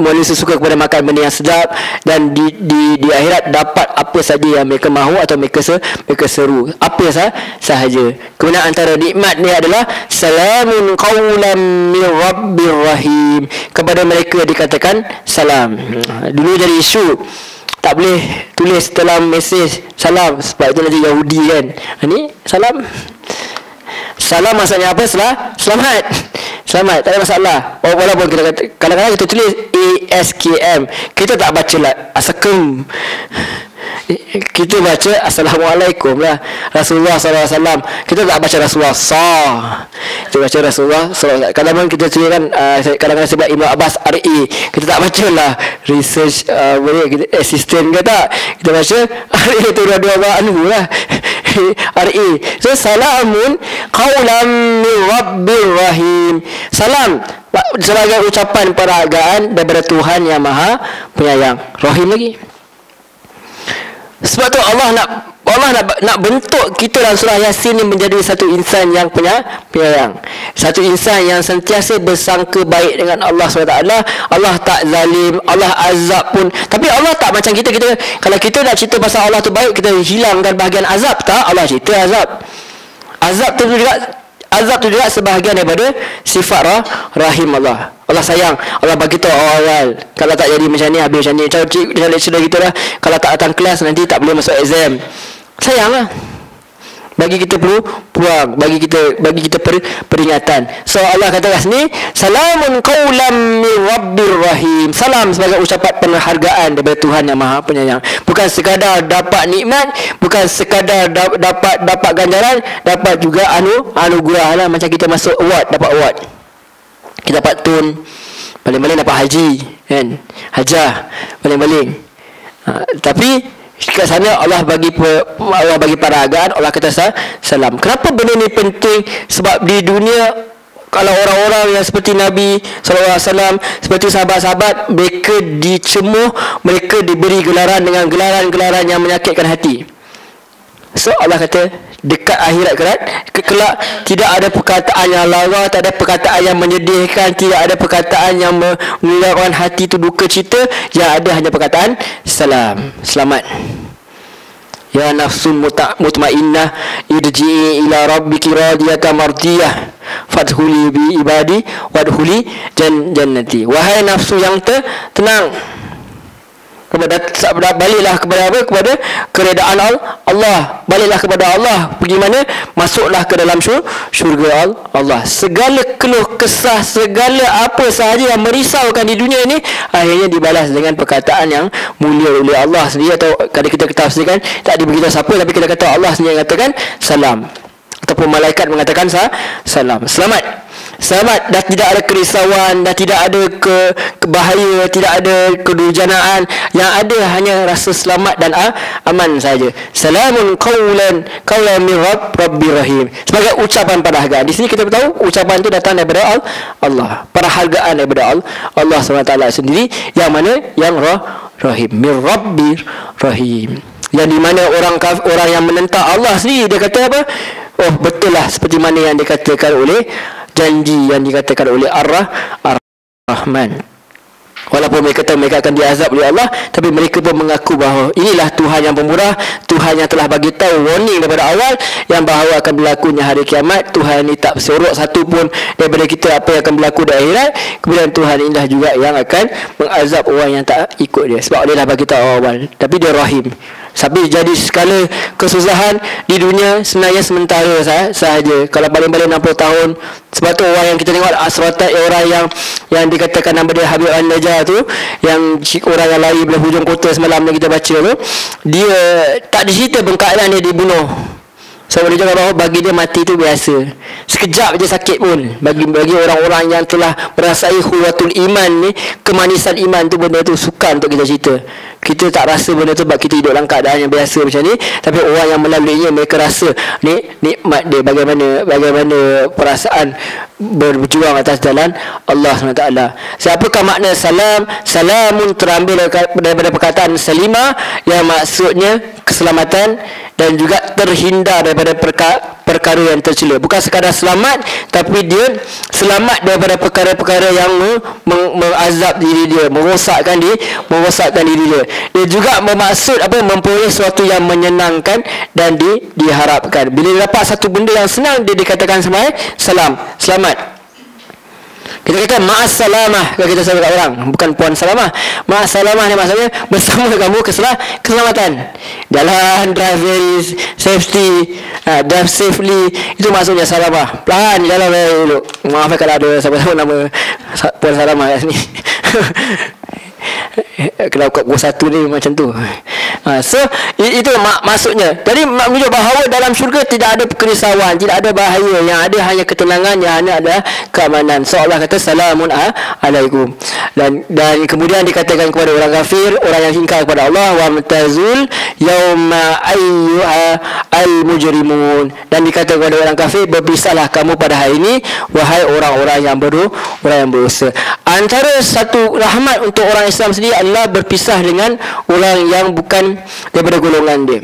Manusia suka kepada makan benda yang sedap, dan di akhirat dapat apa saja yang mereka mahu atau mereka seru, apa sahaja. Kemudian antara nikmat ni adalah salamun qawlan min rabbir rahim. Kepada mereka dikatakan salam. Dulu jadi isu, tak boleh tulis dalam mesej salam, sebab itu nanti Yahudi kan. Ni salam maksudnya apa? Selamat, tak ada masalah. Walaupun kita kata, kadang-kadang kita tulis ASKM, kita tak baca lah Assakum, kita baca Assalamualaikum lah. Rasulullah SAW, kita tak baca Rasulullah kita baca Rasulullah SAW. Kadang-kadang kita tulis kan, kadang-kadang sebab Ibn Abbas RA, kita tak baca lah research assistant ke tak, kita baca RA tu dua-dua anu lah. RA. So salamun qaulan min rabbir rahim. Salam sebagai ucapan peragaan daripada Tuhan yang Maha Penyayang. Rahim lagi. Sebab tu Allah nak bentuk kita dalam surah Yasin ni menjadi satu insan yang penyayang. Satu insan yang sentiasa bersangka baik dengan Allah SWT. Allah tak zalim, Allah azab pun. Tapi Allah tak macam kita kalau kita nak cerita pasal Allah tu baik, kita hilangkan bahagian azab. Tak, Allah cerita azab. Azab tu juga sebahagian daripada sifat rahim Allah. Allah sayang. Allah bagi tahu awal. Kalau tak jadi macam ni, habis macam ni. Macam lecturer kita lah, kalau tak datang kelas nanti tak boleh masuk exam. Sayang lah. Bagi kita peluang, bagi kita peringatan. So Allah kata kat sini, salamun qaulam min rabbir rahim. Salam sebagai ucapan penghargaan daripada Tuhan yang Maha Penyayang. Bukan sekadar dapat nikmat, bukan sekadar dapat ganjaran, dapat juga anugerah lah. Macam kita masuk award, dapat award. Kita dapat tun, paling-paling dapat haji, kan? Hajah, paling-paling. Tapi kat sana Allah bagi peragaan, Allah kata salam. Kenapa benda ni penting? Sebab di dunia, kalau orang-orang yang seperti Nabi SAW, seperti sahabat-sahabat, mereka dicemuh, mereka diberi gelaran dengan gelaran-gelaran yang menyakitkan hati. So Allah kata dekat akhirat kelak tidak ada perkataan yang lara, tak ada perkataan yang menyedihkan, tidak ada perkataan yang mengeluarkan hati tu duka cita. Yang ada hanya perkataan salam, selamat. Ya nafsun mutmainnah irji'i ila rabbiki radiyatan mardiyah fadkhuli bi ibadi wadkhuli jannati. Wahai nafsu yang tenang, baliklah kepada apa? Kepada keredaan Allah. Baliklah kepada Allah. Pergi mana? Masuklah ke dalam syurga Allah. Segala keluh kesah, segala apa sahaja yang merisaukan di dunia ini, akhirnya dibalas dengan perkataan yang mulia oleh Allah sendiri. Atau kalau kita tafsirkan, tak diberitahu siapa, tapi kita kata Allah sendiri mengatakan salam, ataupun malaikat mengatakan salam, selamat. Selamat, dah tidak ada kerisauan, dah tidak ada kebahaya, tidak ada kedurjanaan. Yang ada hanya rasa selamat dan aman saja. Salamun qaulan min rabbir rahim. Sebagai ucapan penghargaan. Di sini kita tahu ucapan itu datang daripada Allah. Penghargaan daripada Allah SWT sendiri, yang mana yang rahim, min rabbir rahim. Yang di mana orang yang menentang Allah sendiri, dia kata apa? Oh, betul lah seperti mana yang dikatakan oleh janji yang dikatakan oleh Ar-Rahman. Walaupun mereka tahu mereka akan diazab oleh Allah, tapi mereka pun mengaku bahawa inilah Tuhan yang pemurah, Tuhan yang telah bagi tahu warning daripada awal yang bahawa akan berlakunya hari kiamat. Tuhan ini tak sorok satu pun daripada kita apa yang akan berlaku di akhirat. Kemudian Tuhan inilah juga yang akan mengazab orang yang tak ikut dia, sebab dia dah bagi tahu awal. Tapi dia Rahim. Tapi jadi segala kesusahan di dunia sebenarnya sementara sahaja. Kalau paling-paling 60 tahun. Sebab tu orang yang kita tengok asratat, orang yang dikatakan nama dia Habib An-Najjar tu, yang orang yang lari belah hujung kota semalam yang kita baca tu, dia tak dicerita bengkaklah dia dibunuh. So dia cakap bahawa bagi dia mati tu biasa, sekejap je sakit pun. Bagi orang-orang yang telah merasai huwatul iman ni, kemanisan iman tu, benda tu sukar untuk kita cerita. Kita tak rasa benda tu sebab kita hidup dalam keadaan yang biasa macam ni. Tapi orang yang melaluinya, mereka rasa nikmat dia, bagaimana perasaan berjuang atas jalan Allah SWT. Siapakah makna salam? Salamun terambil daripada perkataan salimah, yang maksudnya keselamatan dan juga terhindar daripada perkara yang tercela. Bukan sekadar selamat, tapi dia selamat daripada perkara-perkara yang mengazab diri dia, merosakkan diri dia. Dia juga bermaksud memperoleh sesuatu yang menyenangkan dan diharapkan. Bila dia dapat satu benda yang senang, dia dikatakan sebagai salam, selamat. Kita kata ma'as-salamah kalau kita sebut kat orang, bukan puan salamah. Ma'as-salamah ni maksudnya bersama kamu keselamatan. Jalan, drive very safety, drive safely. Itu maksudnya salamah. Pelan jalan dulu. Maaf kalau ada siapa-siapa nama puan salamah kat sini. Kalau kat pukul 1 ni macam tu. So itu maksudnya. Jadi menunjuk bahawa dalam syurga tidak ada kerisauan, tidak ada bahaya. Yang ada hanya ketenangan, yang hanya ada keamanan. So Allah kata salamun alaikum. Dan kemudian dikatakan kepada orang kafir, orang yang ingkar kepada Allah, wa mutazul yauma ayyuha al-mujrimun. Dan dikatakan kepada orang kafir, berpisahlah kamu pada hari ini, wahai orang-orang yang berdosa. Antara satu rahmat untuk orang Islam sendiri adalah berpisah dengan orang yang bukan daripada golongan dia.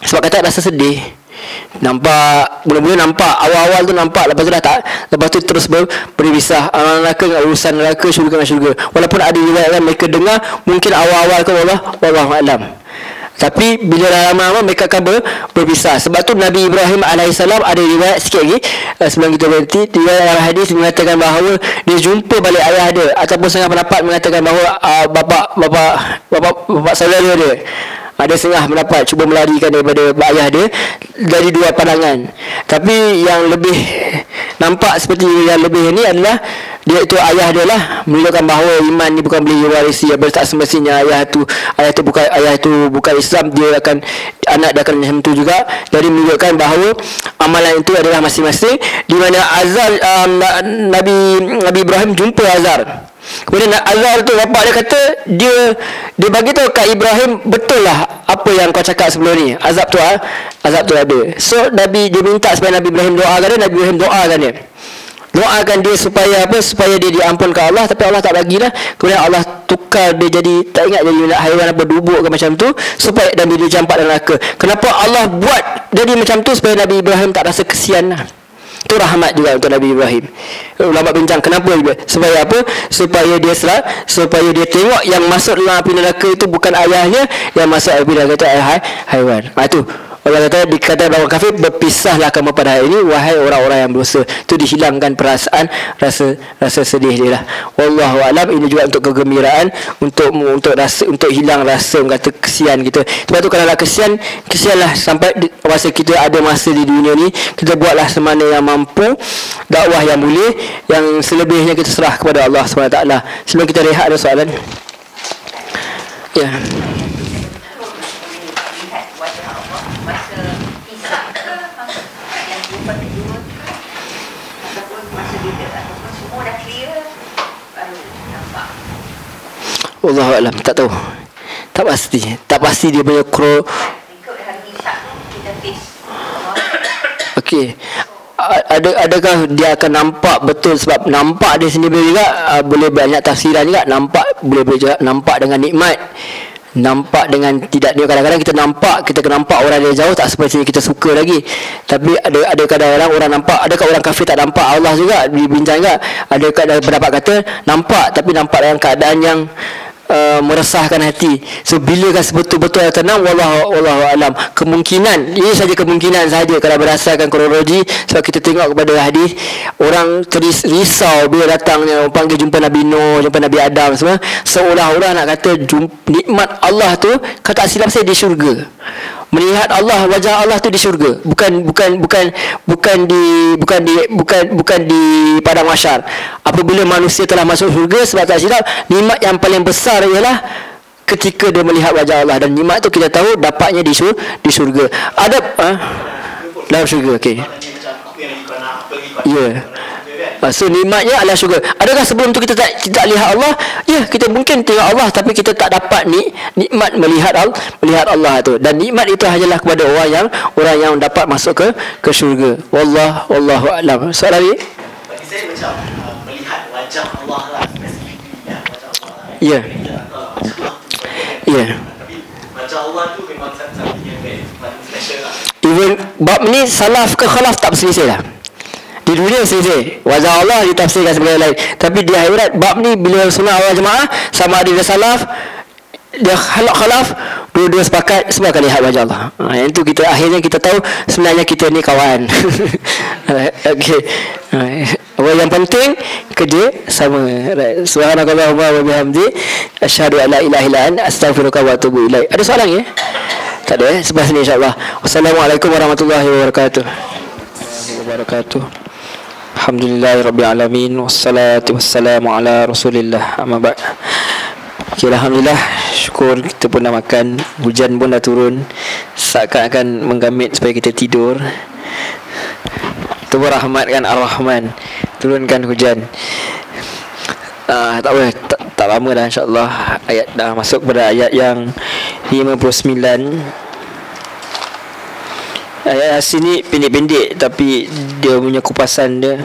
Sebab kata rasa sedih. Nampak, mula-mula nampak, awal-awal tu nampak, lepas tu dah tak, lepas tu terus berpisah. Neraka dengan urusan neraka, syurga dengan syurga. Walaupun ada riwayat mereka dengar, mungkin awal-awal ke wallahu a'lam. Tapi bila dah lama-lama mereka akan berpisah. Sebab tu Nabi Ibrahim AS ada riwayat sikit lagi sebelum kita berhenti. Riwayat hadis mengatakan bahawa dia jumpa balik ayah dia, ataupun setengah pendapat mengatakan bahawa bapa saudara dia Ada setengah pendapat cuba melarikan daripada ayah dia dari dua pandangan. Tapi yang lebih nampak seperti yang lebih ni adalah dia itu ayah dia lah menunjukkan bahawa iman ni bukan boleh diwarisi. Tak semestinya ayah tu bukan Islam, dia akan anak dia akan macam tu juga. Jadi menunjukkan bahawa amalan itu adalah masing-masing, di mana Azar Nabi Ibrahim jumpa Azar. Kemudian Azar tu bapak dia kata dia bagi tahu kat Ibrahim, betul lah apa yang kau cakap sebelum ni, azab tu ada. So dia minta supaya Nabi Ibrahim doakan dia. Nabi Ibrahim doakan dia supaya dia diampunkan Allah, tapi Allah tak bagilah. Kemudian Allah tukar dia jadi, tak ingat jadi haiwan apa, dubuk ke macam tu, supaya dan dia campak dalam neraka. Kenapa Allah buat jadi macam tu? Supaya Nabi Ibrahim tak rasa kesian lah. Itu rahmat juga untuk Nabi Ibrahim. Ulama bincang kenapa juga? Supaya apa? Supaya dia tengok yang masuk dalam api neraka itu bukan ayahnya, yang masuk api neraka itu haiwan. Itu Allah kata, dikata orang kafir, berpisahlah kamu pada hari ini wahai orang-orang yang berdosa. Itu dihilangkan perasaan rasa sedih dia lah. Wallahu alam. Ini juga untuk kegembiraan, untuk hilang rasa kata kesian kita. Sebab tu kalau nak kesianlah sampai masa kita ada masa di dunia ni, kita buatlah semana yang mampu, dakwah yang boleh, yang selebihnya kita serah kepada Allah SWT. Sebelum kita rehat, ada soalan? Ya. Wallahualam, tak tahu. Tak pasti dia punya okey. Adakah dia akan nampak betul? Sebab nampak dia sendiri juga boleh banyak tafsiran juga. Boleh juga nampak dengan nikmat, nampak dengan tidak. Dia kadang-kadang kita nampak orang dari jauh tak seperti kita suka lagi. Tapi ada kadang-kadang orang nampak, adakah orang kafir tak nampak Allah juga? Dibincang juga. Ada pendapat kata nampak, tapi nampak dalam keadaan yang meresahkan hati. So bilakah betul-betul tenang? Wallahu alam. Kemungkinan, ini saja kemungkinan saja kalau berdasarkan kronologi. Sebab kita tengok kepada hadis, orang risau bila datangnya, orang panggil jumpa Nabi Nuh, jumpa Nabi Adam semua, seolah-olah nak kata nikmat Allah tu, kata silap saya, di syurga. Melihat Allah, wajah Allah tu di syurga, bukan di padang mahsyar. Apabila manusia telah masuk syurga, sebab tak silap, nikmat yang paling besar ialah ketika dia melihat wajah Allah. Dan nikmat tu kita tahu dapatnya di syurga. Ada dalam syurga. Okey. Ya. So nikmatnya adalah syurga. Adakah sebelum tu kita tak lihat Allah? Ya, kita mungkin tengok Allah, tapi kita tak dapat nikmat melihat Allah tu. Dan nikmat itu hanyalah kepada orang yang dapat masuk ke syurga. Wallahu a'lam. Soalan ni? Bagi saya macam melihat wajah Allah lah, wajah Allah. Ya. Ya. Tapi wajah Allah tu memang satu yang special lah. Even bab ni salaf ke khalaf tak berselisih lah. Di dunia selisih, wajah Allah ditafsirkan sebagai lain. Tapi di akhirat, bab ni bila sunnah awal jemaah, sama ada dia salaf, dia khalaf, dua-dua sepakat, semua akan lihat wajah Allah. Yang tu akhirnya kita tahu sebenarnya kita ni kawan. Okey. Apa yang penting, kerja sama. Subhanakallahumma wa bihamdi, asyhadu an la ilaha illa anta, astaghfiruka wa atubu ilaik. Ada soalan ya? Tak ada sebelah sini insya-Allah. Wassalamualaikum warahmatullahi wabarakatuh. Alhamdulillahirrabbilalamin. Wassalatu wassalamu ala rasulillah. Amma ba'd. Okay, Alhamdulillah, syukur kita pun dah makan. Hujan pun dah turun, seakan-akan menggamit supaya kita tidur. Itu rahmat kan, Ar-Rahman turunkan hujan. Tak apa, tak lama dah insyaAllah. Ayat dah masuk pada ayat yang 59. Ayat sini pendek-pendek, tapi dia punya kupasan dia,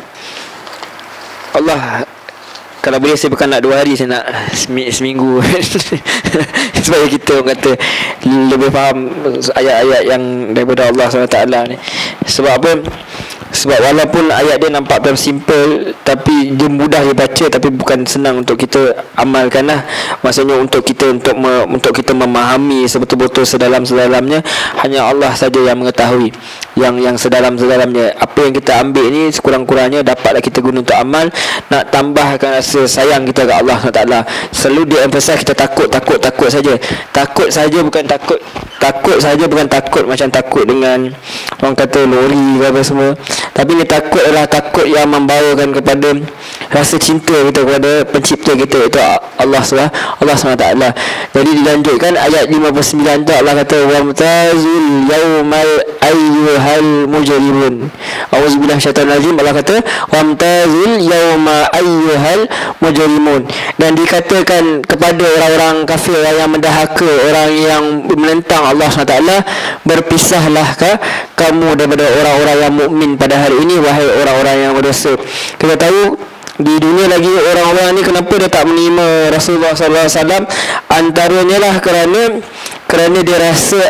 Allah, kalau boleh saya bukan nak 2 hari, saya nak seminggu. Supaya kita kata lebih faham ayat-ayat yang daripada Allah SWT ni. Sebab apa? Sebab walaupun ayat dia nampak macam simple, tapi dia mudah dibaca, tapi bukan senang untuk kita amalkan lah. Maksudnya untuk kita memahami sebetul-betul sedalam-sedalamnya, hanya Allah saja yang mengetahui. yang sedalam-sedalamnya. Apa yang kita ambil ni sekurang-kurangnya dapatlah kita guna untuk amal, nak tambahkan rasa sayang kita ke Allah SWT. Selalu dia emphasize kita takut saja. Takut saja bukan takut macam takut dengan orang kata lori ke apa semua. Tapi ni takut adalah takut yang membawakan kepada rasa cinta kita kepada pencipta kita, itu Allah SWT. Jadi dilanjutkan ayat 59 tu, Allah kata wamtazul yaumal ayyuhal mujrimun. Auzubillahi minasyaitanir rajim. Allah kata wamtazul yauma ayyuhal mujrimun, dan dikatakan kepada orang-orang kafir, orang yang mendahaka, orang yang menentang Allah SWT, berpisahlah kamu daripada orang-orang yang mukmin pada hari ini, wahai orang-orang yang berdosa. Kita tahu di dunia lagi orang-orang ni kenapa dia tak menerima Rasulullah SAW, antaranya lah kerana dia rasa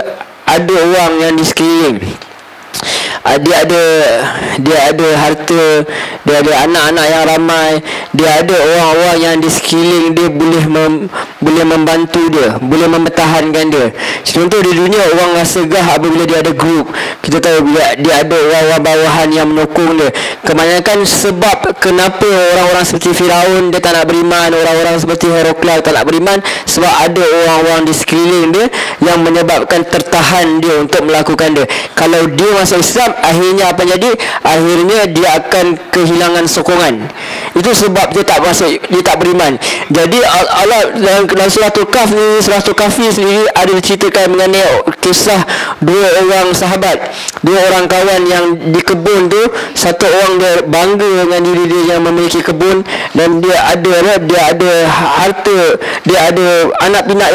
ada orang yang di sekeliling. Dia ada harta, dia ada anak-anak yang ramai, dia ada orang-orang yang di sekeliling dia boleh membantu dia, boleh mempertahankan dia. Contoh di dunia orang rasa gah apabila dia ada grup. Kita tahu dia ada orang-orang bawahan yang menyokong dia. Kebanyakan sebab kenapa orang-orang seperti Firaun dia tak nak beriman, orang-orang seperti Heraklius tak nak beriman, sebab ada orang-orang di sekeliling dia yang menyebabkan tertahan dia untuk melakukan dia. Kalau dia masuk Islam, akhirnya apa jadi? Akhirnya dia akan kehilangan sokongan. Itu sebab dia tak masuk, dia tak beriman. Jadi Allah dalam suratul Kahf ni, suratul Kahfi sendiri ada diceritakan mengenai kisah dua orang sahabat, dua orang kawan yang di kebun tu. Satu orang dia bangga dengan diri dia yang memiliki kebun, dan dia ada harta, dia ada anak pinak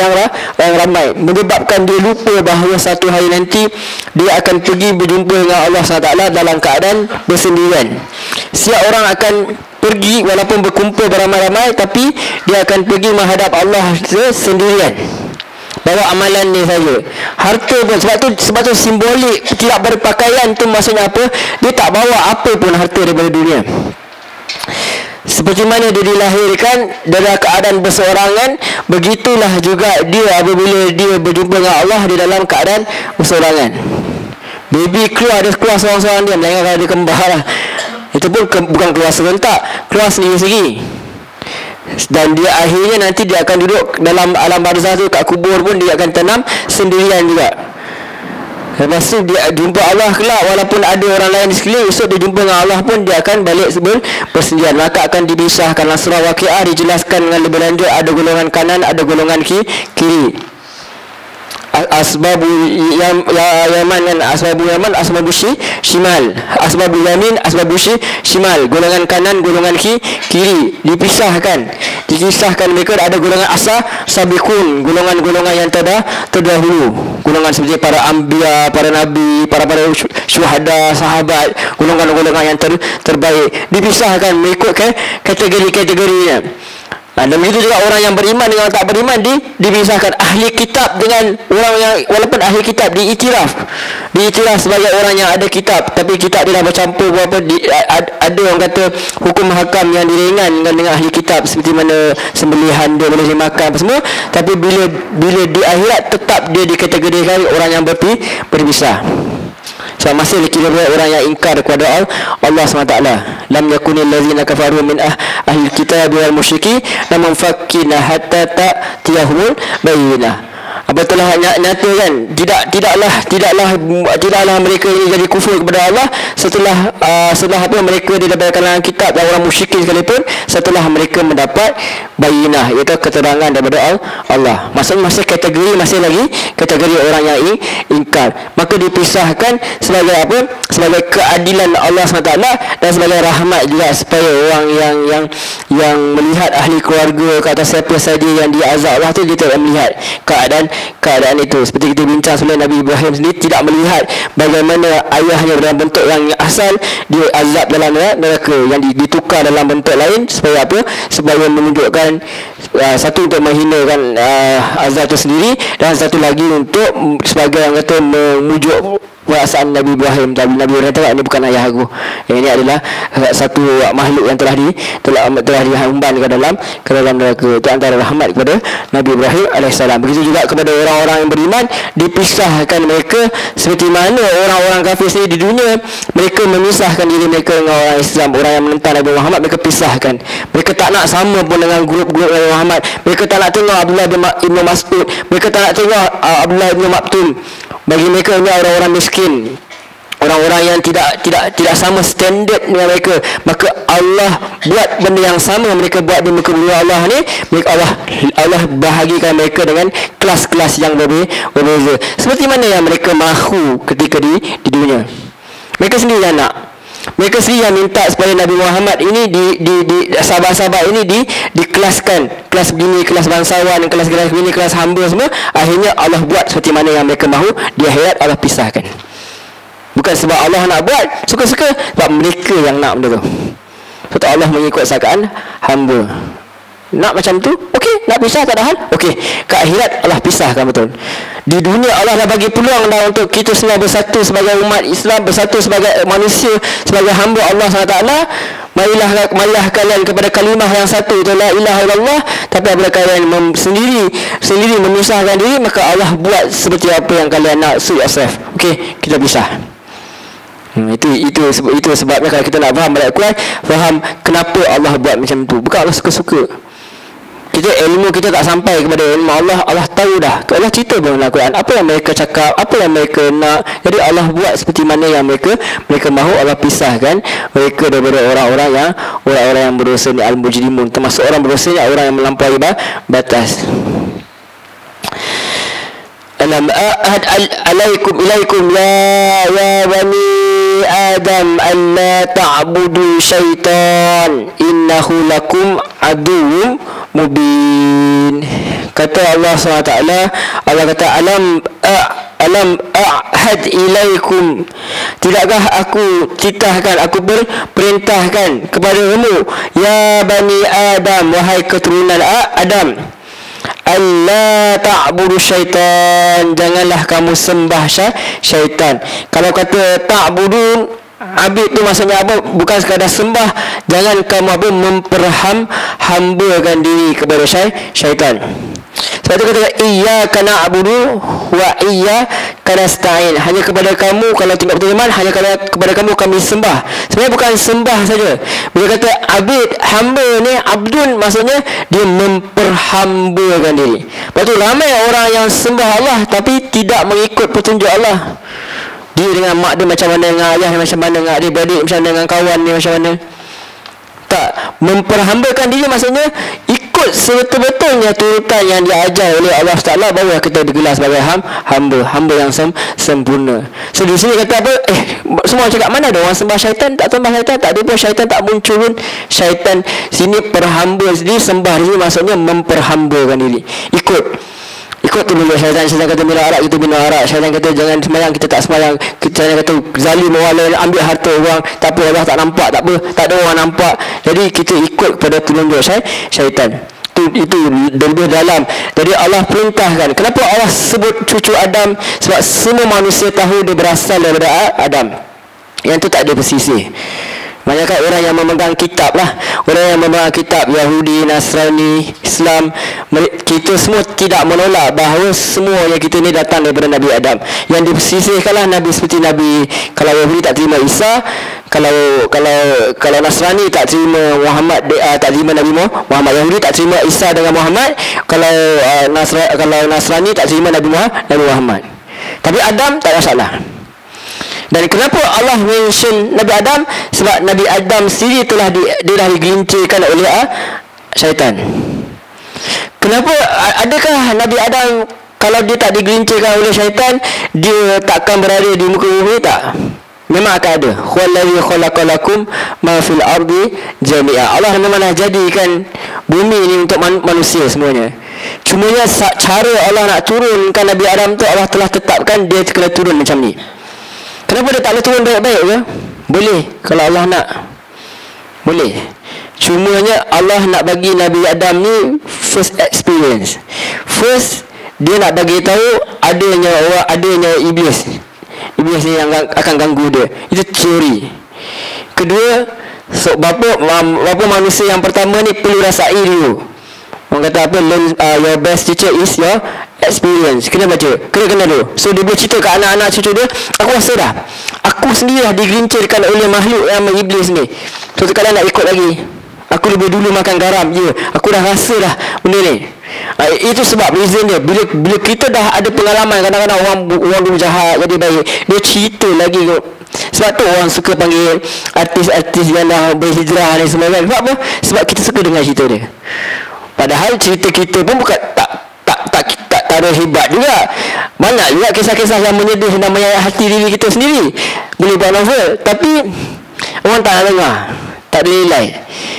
yang ramai, menyebabkan dia lupa bahawa satu hari nanti dia akan pergi berjumpa dengan Allah SWT dalam keadaan bersendirian. Setiap orang akan pergi walaupun berkumpul beramai-ramai, tapi dia akan pergi menghadap Allah sendirian, bawa amalan ni saja. Harta pun sebab tu simbolik tidak berpakaian tu maksudnya apa? Dia tak bawa apa pun harta daripada dunia. Seperti mana dia dilahirkan dalam keadaan berseorangan, begitulah juga dia apabila dia berjumpa dengan Allah di dalam keadaan berseorangan. Baby keluar seorang-seorang dia, melainkan kalau dia kembar lah. Itu pun bukan keluar serentak, keluar sendiri-sendiri. Dan dia akhirnya nanti dia akan duduk dalam alam barzah tu, kat kubur pun dia akan tenang sendirian juga. Lepas tu dia jumpa Allah kelak, walaupun ada orang lain di sekeliling, esok dia jumpa dengan Allah pun dia akan balik bersendirian. Maka akan dipisahkan. Dalam surah Waqiah dijelaskan dengan lebih lanjut, ada golongan kanan, ada golongan kiri. Asbabu Yaman dan Asbabu Yaman, Asbabu Shimal. Asbabu Yamin, Asbabu Shimal. Golongan kanan, golongan kiri. Dipisahkan mereka. Ada golongan Sabiqun, golongan-golongan yang terdahulu. Golongan seperti para anbiya, para nabi, para syuhada, sahabat. Golongan-golongan yang terbaik. Dipisahkan mengikut kategori-kategorinya. Dan begitu juga orang yang beriman dengan orang tak beriman dipisahkan. Ahli kitab dengan orang yang walaupun ahli kitab diiktiraf sebagai orang yang ada kitab, tapi kitab dia dah bercampur berapa. Ada orang kata hukum hakam yang diringankan dengan ahli kitab, seperti mana sembelihan dia boleh dimakan apa semua. Tapi bila di akhirat tetap dia dikategorikan orang yang berpisah. So masih kira orang yang ingkar kepada Allah SWT. Lam yakunil ladzina kafaru min ahli kitab wal musyriki lam fakkina hatta ta'tiyahumul bayyinah. Betullah nyata kan, tidaklah mereka ini jadi kufur kepada Allah setelah apa mereka didapatkan kalangan kitab dan orang musyrikin sekalipun, setelah mereka mendapat bayinah, iaitu keterangan daripada Allah. Maksudnya masih lagi kategori orang yang ingkar. Maka dipisahkan sebagai apa? Sebagai keadilan Allah SWT dan sebagai rahmat juga, supaya orang yang melihat ahli keluarga kata siapa saja yang diazab Allah tu, dia tidak melihat keadaan itu. Seperti kita bincang sebelum, Nabi Ibrahim sendiri tidak melihat bagaimana ayahnya dalam bentuk yang asal dia azab dalam neraka, yang ditukar dalam bentuk lain. Supaya apa? Supaya menunjukkan satu untuk menghinakan azab itu sendiri, dan satu lagi untuk sebagai yang kata memujuk perasaan Nabi Ibrahim. Nabi Ibrahim kata, ini bukan ayah aku. Yang ini adalah satu makhluk yang telah dihumban ke dalam neraka. Itu antara rahmat kepada Nabi Ibrahim alaihissalam. Begitu juga kepada orang-orang yang beriman, dipisahkan mereka seperti mana orang-orang kafir sendiri di dunia, mereka memisahkan diri mereka dengan orang Islam, orang yang menentang Nabi Muhammad, mereka pisahkan. Mereka tak nak sama pun dengan grup-grup Nabi Muhammad. Mereka tak nak tengok Abdullah bin Mas'ud. Mereka tak nak tengok Abdullah bin Maktum. Bagi mereka ini orang-orang miskin, orang-orang yang tidak sama standard dengan mereka. Maka Allah buat benda yang sama mereka buat di muka bumi Allah ni. Allah bahagikan mereka dengan kelas-kelas yang berbeza. Seperti mana yang mereka mahu ketika di dunia. Mereka sendiri yang nak. Mereka sendiri yang minta supaya Nabi Muhammad ini di sahabat-sahabat ini dikelaskan. Kelas begini, kelas bangsawan, kelas begini, kelas hamba semua. Akhirnya Allah buat seperti mana yang mereka mahu. Di akhirat Allah pisahkan. Bukan sebab Allah nak buat suka-suka, sebab mereka yang nak benda tu. Sebab Allah mengikut sakaan hamba. Nak macam tu, okey. Nak pisah tak ada hal, okey. Ke akhirat Allah pisahkan betul. Di dunia Allah dah bagi peluang dah untuk kita semua bersatu sebagai umat Islam, bersatu sebagai manusia, sebagai hamba Allah SWT. Marilah kalian kepada kalimah yang satu, itu la ilaha illallah. Tapi apabila kalian sendiri memisahkan diri, maka Allah buat seperti apa yang kalian nak, suit yourself. Okey, kita pisah. Itu sebabnya kalau kita nak faham ayat Quran, faham kenapa Allah buat macam tu. Bukan Allah suka-suka. Ilmu kita tak sampai kepada ilmu Allah. Allah tahu dah. Allah cerita dalam Al-Quran apa yang mereka cakap, apa yang mereka nak. Jadi Allah buat seperti mana yang mereka mahu. Allah pisahkan mereka daripada orang-orang yang berdosa ni, al-mujrimun. Termasuk orang berdosa ni orang yang melampaui batas. Alam ahad ilaikum ya bani Adam alla ta'budu syaitan innahu lakum aduwwum mubin. Kata Allah SWT, Allah kata alam ahad ilaikum, tidakkah aku titahkan, aku berperintahkan kepadamu ya bani Adam, wahai keturunan Adam, Allah ta'budu syaitan, janganlah kamu sembah syaitan. Kalau kata ta'budun, abid tu maksudnya apa? Bukan sekadar sembah. Jangan kamu memperhambakan diri kepada syaitan. Sebab itu kata iyyaka na'budu wa iyyaka nasta'in. Hanya kepada kamu, kalau tinggal berterjemahan, hanya kepada kamu kami sembah. Sebenarnya bukan sembah saja. Bila kata abid, hamba ni, abdun maksudnya dia memperhambakan diri. Lepas tu ramai orang yang sembah Allah tapi tidak mengikut petunjuk Allah. Dia dengan mak dia macam mana, dengan ayah dia macam mana, dengan adik-beradik macam mana, dengan kawan dia macam mana. Tak, memperhambakan diri maksudnya ikut sebetul-betulnya turutan yang diajar oleh Allah SWT, baru kita digelar sebagai hamba yang sempurna. So di sini kata apa? Semua cakap mana ada orang sembah syaitan? Tak sembah syaitan, tak ada pun syaitan, tak muncul pun syaitan. Sini perhamba sendiri, sembah diri maksudnya memperhambakan diri. Ikut tu dulu syaitan kata bila arak, kita bina arak. Syaitan kata jangan sembahyang, kita tak sembahyang. Syaitan kata zalim orang lain, ambil harta orang, tak apa, Allah tak nampak, tak apa, tak ada orang nampak. Jadi kita ikut kepada penunjuk syaitan. Itu lebih dalam. Jadi Allah perintahkan. Kenapa Allah sebut cucu Adam? Sebab semua manusia tahu dia berasal daripada Adam. Yang tu tak ada bersisih. Banyak orang yang memegang kitab lah. Orang yang memegang kitab Yahudi, Nasrani, Islam, kita semua tidak menolak bahawa semua yang kita ni datang daripada Nabi Adam. Yang disisihkanlah Nabi seperti Nabi. Kalau Yahudi tak terima Isa, kalau Nasrani tak terima Muhammad, tak terima Nabi Muhammad. Yahudi tak terima Isa dengan Muhammad. Kalau Nasrani tak terima Nabi Muhammad. Tapi Adam tak ada masalah. Dan kenapa Allah mention Nabi Adam? Sebab Nabi Adam sendiri telah digelincirkan oleh syaitan. Kenapa? Adakah Nabi Adam kalau dia tak digelincirkan oleh syaitan, dia takkan berada di muka bumi? Tak. Memang akan ada. Huwallazi khalaqalakum ma fil ardi jami'a. Allah memang dah jadikan bumi ni untuk manusia semuanya. Cumanya cara Allah nak turunkan Nabi Adam tu, Allah telah tetapkan dia kena turun macam ni. Kenapa dia tak boleh turun baik-baik ke? Boleh. Kalau Allah nak, boleh. Cumanya Allah nak bagi Nabi Adam ni first experience. First, dia nak bagi tahu adanya iblis. iblis ni yang akan ganggu dia. Itu teori. Kedua, bapa manusia yang pertama ni perlu rasai dulu. Orang kata apa, learn your best teacher is your experience. Kena baca, kena dulu. So dia boleh cerita ke anak-anak cucu dia, aku rasa dah, aku sendiri dah digelincirkan oleh makhluk yang iblis ni. So sekali nak ikut lagi, aku lebih dulu makan garam. Ya, aku dah rasa dah benda ni. Itu sebab reason dia. Bila kita dah ada pengalaman, kadang-kadang orang dulu jahat jadi baik, dia cerita lagi. Sebab tu orang suka panggil artis-artis yang dah berhijrah ni semua kan. Sebab apa? Sebab kita suka dengar cerita dia. Padahal cerita kita pun bukan tak ada hebat juga. Banyak juga kisah-kisah yang menyedih, yang menyayat hati diri kita sendiri. Boleh buat novel, tapi orang tak nak dengar, tak ada nilai.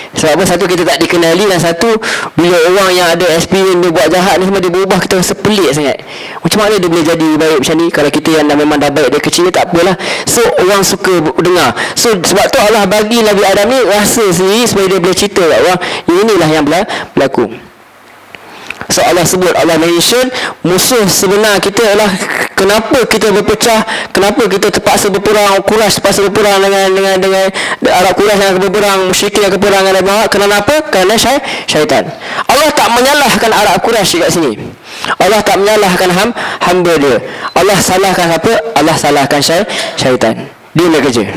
Sebab apa? Satu, kita tak dikenali, dan satu, bila orang yang ada experience dia buat jahat ni semua, dia berubah, kita rasa pelik sangat. Macam mana dia boleh jadi baik macam ni? Kalau kita yang memang dah baik dari kecil, tak apalah. So orang suka dengar. So sebab tu Allah bagi Nabi Adam ni rasa sendiri supaya dia boleh cerita kat orang. Inilah yang berlaku. So Allah sebut, Allah mention musuh sebenar kita adalah kenapa kita berpecah, kenapa kita terpaksa berperang, Quraisy terpaksa berperang dengan Arab Quraisy yang berperang, musyrikin yang berperang dengan Nabi. Kenapa? Kerana syaitan. Allah tak menyalahkan Arab Quraisy kat sini. Allah tak menyalahkan hamba dia. Allah salahkan apa? Allah salahkan syaitan. Dia nak kerja.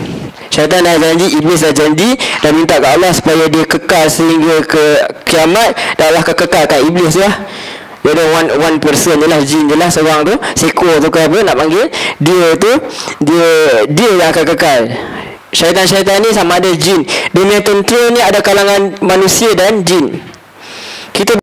Syaitan dah janji, iblis dah janji dan minta ke Allah supaya dia kekal sehingga ke kiamat, dan Allah kekalkan iblis lah. Dia ada one person je lah, jin je lah seorang tu, seekor tu ke apa nak panggil. Dia tu dia yang akan kekal. Syaitan-syaitan ni sama ada jin. Dunia tentera ni ada kalangan manusia dan jin. Kita